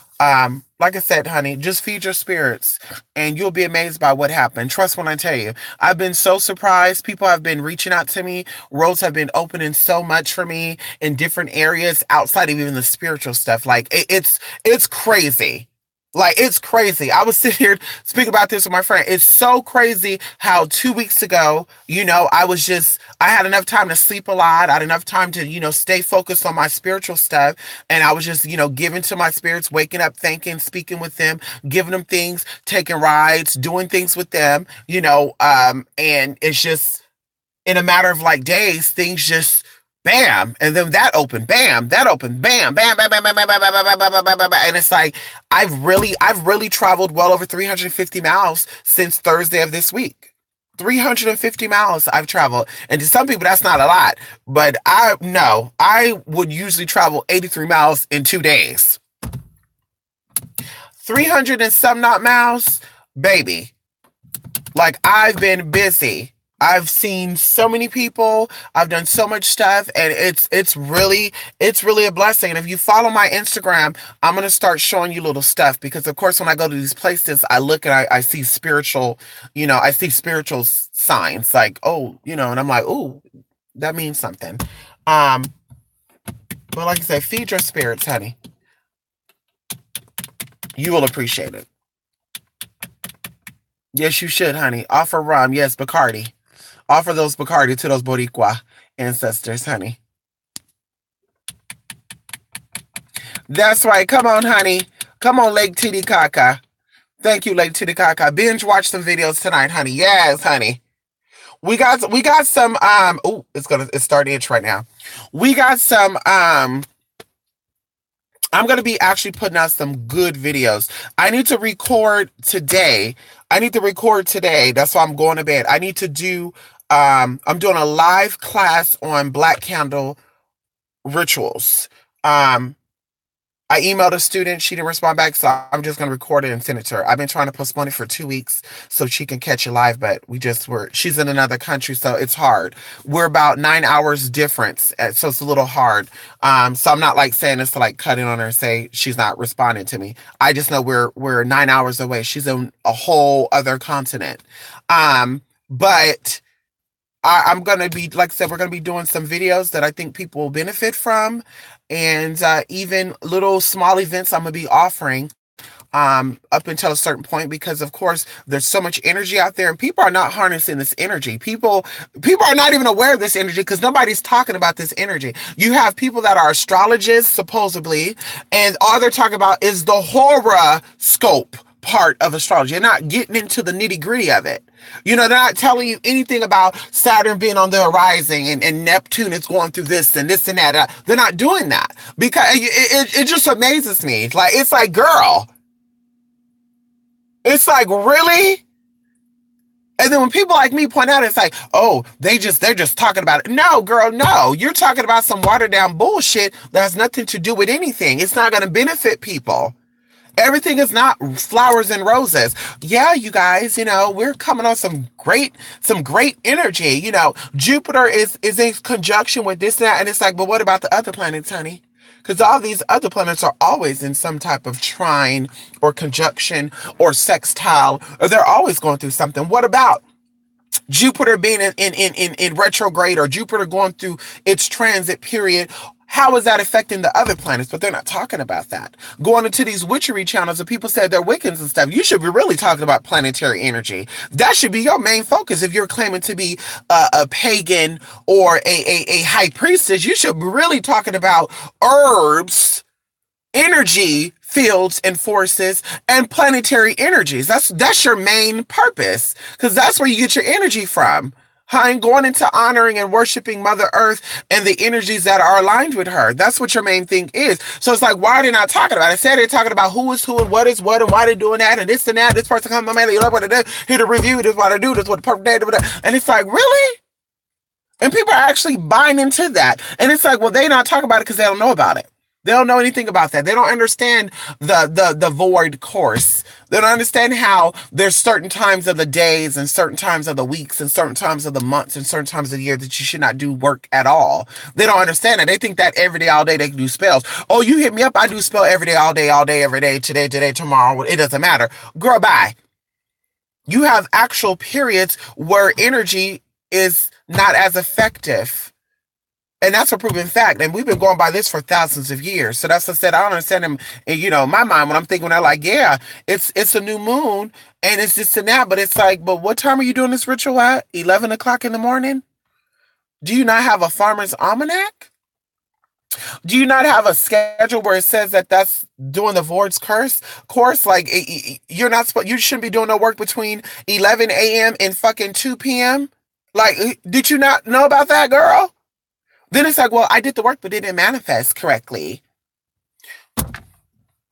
like I said, honey, just feed your spirits and you'll be amazed by what happened. Trust when I tell you. I've been so surprised. People have been reaching out to me. Roads have been opening so much for me in different areas outside of even the spiritual stuff. Like it's crazy. Like, it's crazy. I was sitting here speaking about this with my friend. It's so crazy how 2 weeks ago, I had enough time to sleep a lot. I had enough time to, stay focused on my spiritual stuff. And I was just, giving to my spirits, waking up, thinking, speaking with them, giving them things, taking rides, doing things with them, and it's just in a matter of like days, things just bam, and then that opened, bam, that opened, bam, bam, bam, bam, bam, bam, bam, bam, bam, bam, bam, bam, and it's like I've really traveled well over 350 miles since Thursday of this week. 350 miles I've traveled, and to some people that's not a lot, but I would usually travel 83 miles in 2 days. 300 and some not miles, baby. Like, I've been busy. I've seen so many people. I've done so much stuff, and it's really a blessing. And if you follow my Instagram, I'm gonna start showing you little stuff because, of course, when I go to these places, I look and I see spiritual, signs like, oh, and I'm like, oh, that means something. But like I said, feed your spirits, honey. You will appreciate it. Yes, you should, honey. Offer rum. Yes, Bacardi. Offer those Bacardi to those Boricua ancestors, honey. That's right. Come on, honey. Come on, Lake Titicaca. Thank you, Lake Titicaca. Binge watch some videos tonight, honey. Yes, honey. We got some it's starting to itch right now. We got some I'm going to be actually putting out some good videos. I need to record today. That's why I'm going to bed. I need to do, I'm doing a live class on Black Candle rituals. I emailed a student. She didn't respond back, so I'm just going to record it and send it to her. I've been trying to postpone it for 2 weeks so she can catch it live, but she's in another country, so it's hard. We're about 9 hours difference, so it's a little hard. So I'm not like saying this to like cut in on her and say she's not responding to me. I just know we're 9 hours away. She's in a whole other continent. But I'm going to be, like I said, we're going to be doing some videos that I think people will benefit from. And even little small events I'm going to be offering up until a certain point, because of course there's so much energy out there and people are not harnessing this energy. People are not even aware of this energy because nobody's talking about this energy. You have people that are astrologists supposedly, and all they're talking about is the horoscope part of astrology. They're not getting into the nitty gritty of it. They're not telling you anything about Saturn being on the horizon and Neptune is going through this and this and that. They're not doing that because it just amazes me. It's like, girl, it's like, really? And then when people like me point out, it's like, oh, they're just talking about it. No, girl, no. You're talking about some watered down bullshit that has nothing to do with anything. It's not going to benefit people. Everything is not flowers and roses. Yeah, you guys, we're coming on some great energy. Jupiter is in conjunction with this and that. And it's like, but what about the other planets, honey? Because all these other planets are always in some type of trine or conjunction or sextile, or they're always going through something. What about Jupiter being in retrograde, or Jupiter going through its transit period How is that affecting the other planets? But they're not talking about that. Going into these witchery channels and people say they're Wiccans and stuff, you should be really talking about planetary energy. That should be your main focus. If you're claiming to be a pagan or a high priestess, you should be really talking about herbs, energy fields and forces, and planetary energies. That's your main purpose, because that's where you get your energy from. And going into honoring and worshiping Mother Earth and the energies that are aligned with her. That's what your main thing is. So it's like, why are they not talking about it? I said they're talking about who is who and what is what and why they're doing that and this and that. This person comes to me, you know what I do, here to review, this is what I do, this is what the perfect day, and it's like, really? And people are actually buying into that. And it's like, well, they not talking about it because they don't know about it. They don't know anything about that. They don't understand the void course. They don't understand how there's certain times of the days and certain times of the weeks and certain times of the months and certain times of the year that you should not do work at all. They don't understand it. They think that every day, all day, they can do spells. Oh, you hit me up, I do spell every day, all day, every day, today, tomorrow. It doesn't matter. Girl, bye. You have actual periods where energy is not as effective. And that's a proven fact. And we've been going by this for thousands of years. So that's what I said. I don't understand them. And, my mind, when I'm thinking, they're like, yeah, it's a new moon and it's this and that. But it's like, but what time are you doing this ritual at? 11 o'clock in the morning? Do you not have a farmer's almanac? Do you not have a schedule where it says that that's doing the Void's course? Like, you're not supposed, you shouldn't be doing no work between 11 a.m. and fucking 2 p.m. Like, did you not know about that, girl? Then it's like, well, I did the work, but it didn't manifest correctly.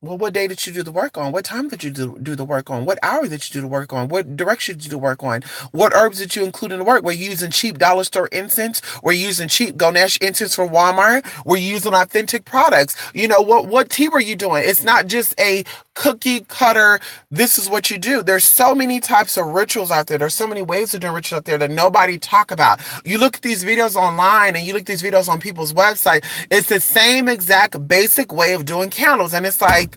Well, what day did you do the work on? What time did you do the work on? What hour did you do the work on? What direction did you do the work on? What herbs did you include in the work? Were you using cheap dollar store incense? Were you using cheap Ganesh incense from Walmart? Were you using authentic products? What tea were you doing? It's not just a cookie cutter, this is what you do. There's so many types of rituals out there. There's so many ways to do rituals out there that nobody talk about. You look at these videos online and you look at these videos on people's website, it's the same exact basic way of doing candles. And it's like,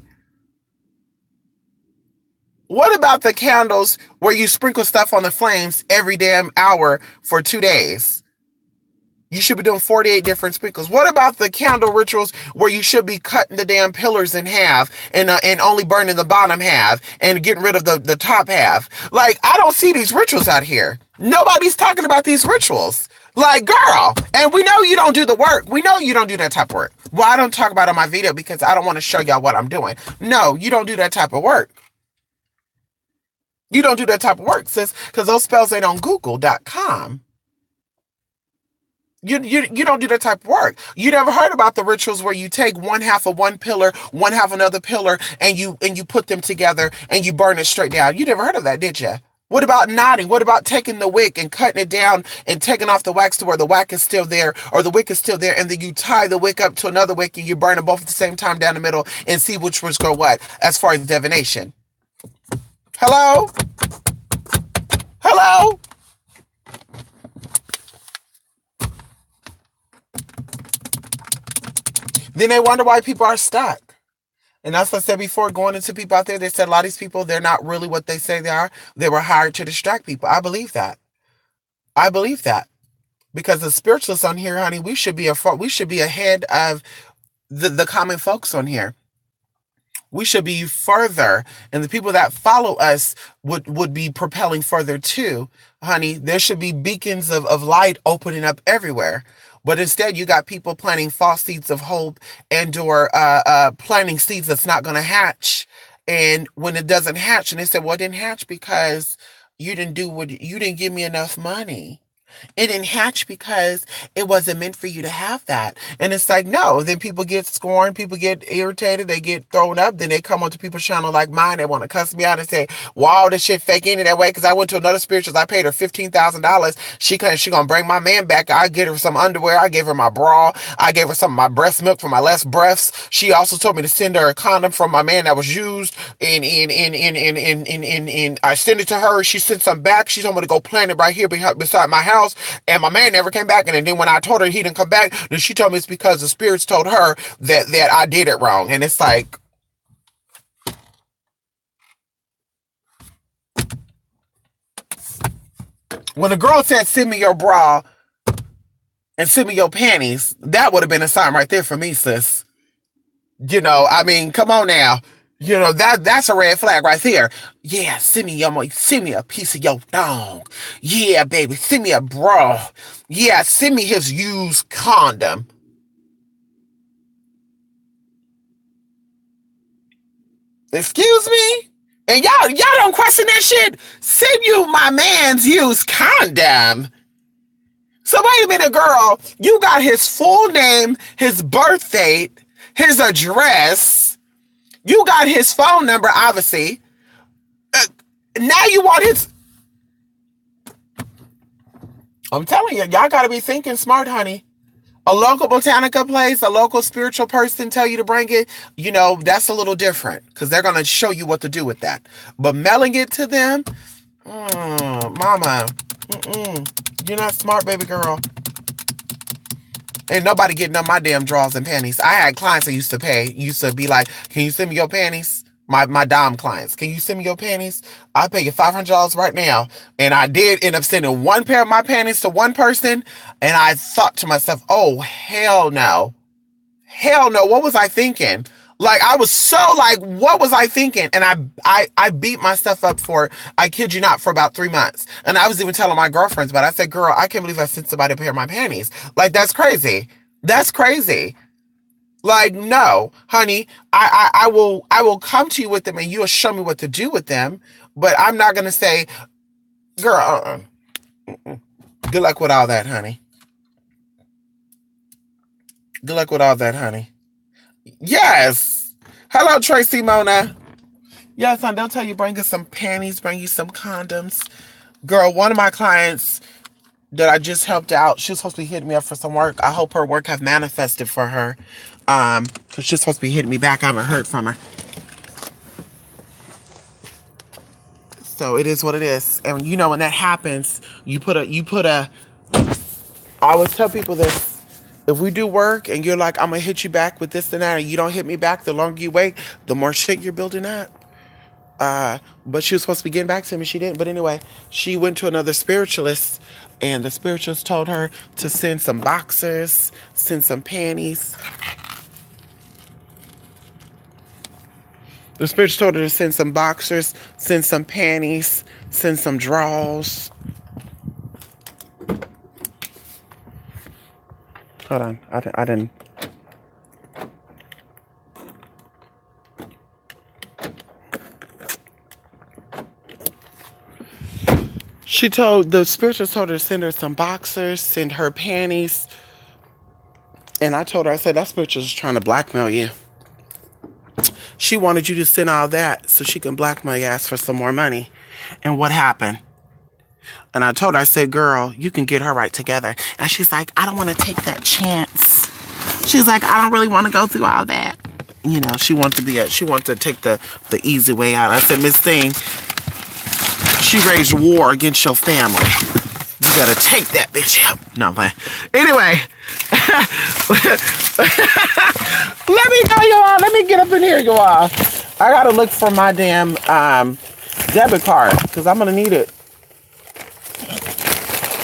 what about the candles where you sprinkle stuff on the flames every damn hour for 2 days? You should be doing 48 different sprinkles. What about the candle rituals where you should be cutting the damn pillars in half and only burning the bottom half and getting rid of the top half? Like, I don't see these rituals out here. Nobody's talking about these rituals. Like, girl, and we know you don't do the work. We know you don't do that type of work. Well, I don't talk about it on my video because I don't want to show y'all what I'm doing. No, you don't do that type of work. You don't do that type of work, sis, because those spells ain't on Google.com. You don't do that type of work. You never heard about the rituals where you take one half of one pillar, one half another pillar, and you put them together and you burn it straight down. You never heard of that, did you? What about knotting? What about taking the wick and cutting it down and taking off the wax to where the wax is still there or the wick is still there, and then you tie the wick up to another wick and you burn them both at the same time down the middle and see which ones go what as far as divination? Hello? Hello? Then they wonder why people are stuck. And that's what I said before, going into people out there, they said a lot of these people, they're not really what they say they are. They were hired to distract people. I believe that. I believe that. Because the spiritualists on here, honey, we should be ahead of the common folks on here. We should be further, and the people that follow us would be propelling further too, honey. There should be beacons of light opening up everywhere. But instead, you got people planting false seeds of hope or planting seeds that's not going to hatch. And when it doesn't hatch, and they said, well, it didn't hatch because you didn't give me enough money. It didn't hatch because it wasn't meant for you to have that. And it's like, no. Then people get scorned, people get irritated, they get thrown up. Then they come onto people's channel like mine. They want to cuss me out and say, wow, this shit fake ain't it that way? Because I went to another spiritualist. I paid her $15,000. She gonna bring my man back. I get her some underwear. I gave her my bra. I gave her some of my breast milk for my last breaths. She also told me to send her a condom from my man that was used. And I sent it to her. She sent some back. She told me to go plant it right here beside my house. And my man never came back. And then when I told her he didn't come back, then she told me it's because the spirits told her that I did it wrong. And it's like, when the girl said, send me your bra, and send me your panties. That would have been a sign right there for me, sis. I mean, come on now. That's a red flag right there. Yeah, send me a piece of your thong. Yeah, baby, send me a bra. Yeah, send me his used condom. Excuse me? And y'all don't question that shit. Send you my man's used condom. So wait a minute, girl. You got his full name, his birth date, his address. You got his phone number, obviously. Now you want his. I'm telling you, y'all got to be thinking smart, honey. A local botanica place, a local spiritual person tell you to bring it, that's a little different because they're going to show you what to do with that. But mailing it to them, mama, you're not smart, baby girl. Ain't nobody getting up my damn drawers and panties. I had clients that used to be like, can you send me your panties? My dom clients, can you send me your panties? I'll pay you $500 right now. And I did end up sending one pair of my panties to one person. And I thought to myself, oh, hell no. Hell no. What was I thinking? Like, I was so like, what was I thinking? And I beat myself up for, I kid you not, for about 3 months. And I was even telling my girlfriends, but I said, girl, I can't believe I sent somebody a pair of my panties. Like, that's crazy. That's crazy. Like, no, honey, I will come to you with them and you'll show me what to do with them. But I'm not going to say, girl, good luck with all that, honey. Good luck with all that, honey. Yes. Hello, Tracy Mona. Yes, hon, they'll tell you bring us some panties, bring you some condoms. Girl, one of my clients that I just helped out, she was supposed to be hitting me up for some work. I hope her work have manifested for her. Because she's supposed to be hitting me back. I haven't heard from her. So it is what it is. And when that happens, I always tell people this. If we do work and you're like, I'm going to hit you back with this and that, and you don't hit me back, the longer you wait, the more shit you're building up. But she was supposed to be getting back to me. She didn't. But anyway, she went to another spiritualist, and the spiritualist told her to send some boxers, send some panties. The spiritualist told her to send some boxers, send some panties, send some drawers. Hold on. I didn't. The spiritualist told her to send her some boxers, send her panties. And I told her, I said, that spiritualist is trying to blackmail you. She wanted you to send all that so she can blackmail your ass for some more money. And what happened? And I told her, I said, girl, you can get her right together. And she's like, I don't want to take that chance. She's like, I don't really want to go through all that. She wanted to take the easy way out. I said, Miss Thing, she raised war against your family. You gotta take that bitch out. No, but anyway. Let me go, y'all. Let me get up in here, y'all. I gotta look for my damn debit card because I'm gonna need it.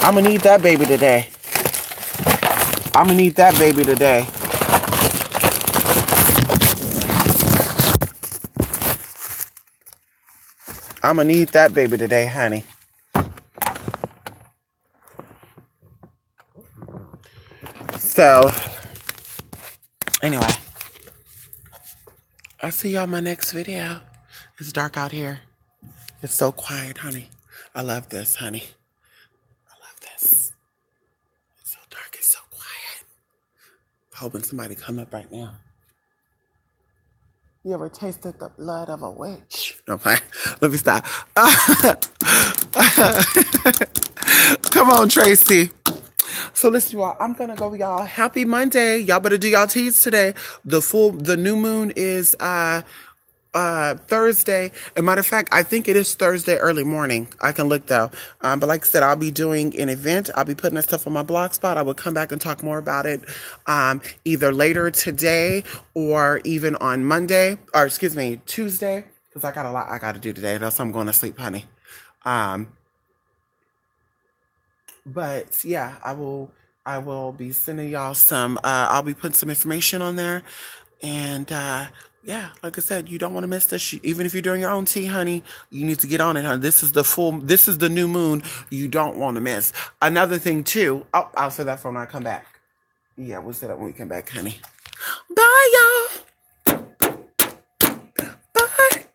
I'm gonna need that baby today. I'm gonna need that baby today. I'm gonna need that baby today, honey. So, anyway, I'll see y'all in my next video. It's dark out here. It's so quiet, honey. I love this, honey. I love this. It's so dark. It's so quiet. I'm hoping somebody come up right now. You ever tasted the blood of a witch? Okay, let me stop. Come on, Tracy. So listen, y'all, I'm gonna go, y'all. Happy Monday. Y'all better do y'all teas today. The new moon is Thursday. As a matter of fact, I think it is Thursday early morning. I can look though. But like I said, I'll be doing an event. I'll be putting that stuff on my blog spot. I will come back and talk more about it either later today or even on Monday, or excuse me, Tuesday, because I got a lot I got to do today. That's why I'm going to sleep, honey. But yeah, I will I will be sending y'all some, I'll be putting some information on there. And yeah, like I said, you don't want to miss this. Even if you're doing your own tea, honey, you need to get on it, honey. This is the new moon you don't want to miss. Another thing, too. Oh, I'll say that for when I come back. Yeah, we'll say that when we come back, honey. Bye, y'all. Bye.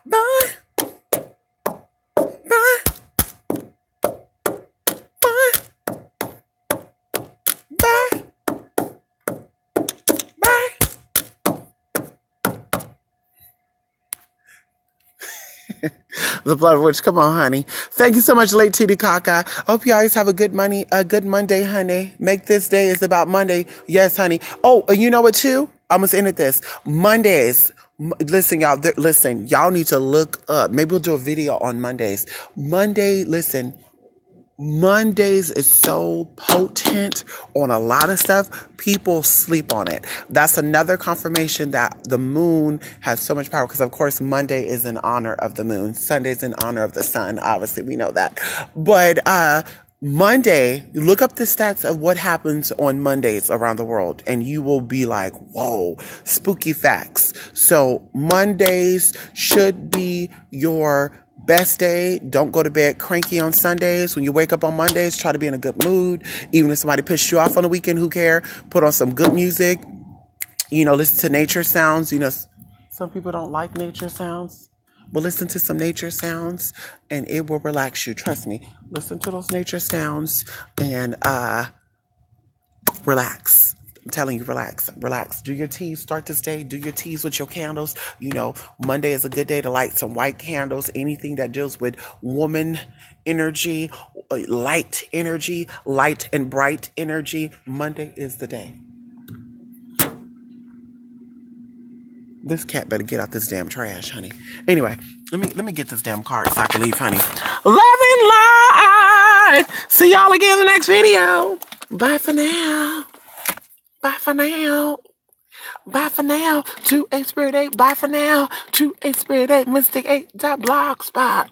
Bye. Bye. Bye. Bye. Bye. The blood witch, come on, honey. Thank you so much, late Titi Kaka. Hope you always have a good Monday, honey. Make this day is about Monday. Yes, honey. Oh, you know what too? I'm gonna end at this. Mondays. Listen, y'all. Listen, y'all need to look up. Maybe we'll do a video on Mondays. Mondays is so potent on a lot of stuff. People sleep on it. That's another confirmation that the moon has so much power because, of course, Monday is in honor of the moon. Sunday is in honor of the sun. Obviously, we know that. But Monday, look up the stats of what happens on Mondays around the world, and you will be like, whoa, spooky facts. So Mondays should be your best day. Don't go to bed cranky on Sundays. When you wake up on Mondays, try to be in a good mood. Even if somebody pissed you off on the weekend, who care? Put on some good music. Listen to nature sounds. Some people don't like nature sounds. But listen to some nature sounds and it will relax you. Trust me. Listen to those nature sounds and relax. I'm telling you, relax. Do your teas. Start this day. Do your teas with your candles. Monday is a good day to light some white candles. Anything that deals with woman energy, light and bright energy. Monday is the day. This cat better get out this damn trash, honey. Anyway, let me get this damn card so I can leave, honey. Love and light. See y'all again in the next video. Bye for now. Bye for now. Bye for now. 28 Spirit 8. Bye for now. 28 Spirit 8. Mystic 8.blogspot.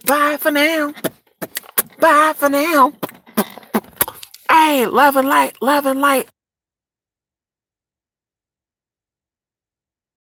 Bye for now. Bye for now. Hey, love and light. Love and light.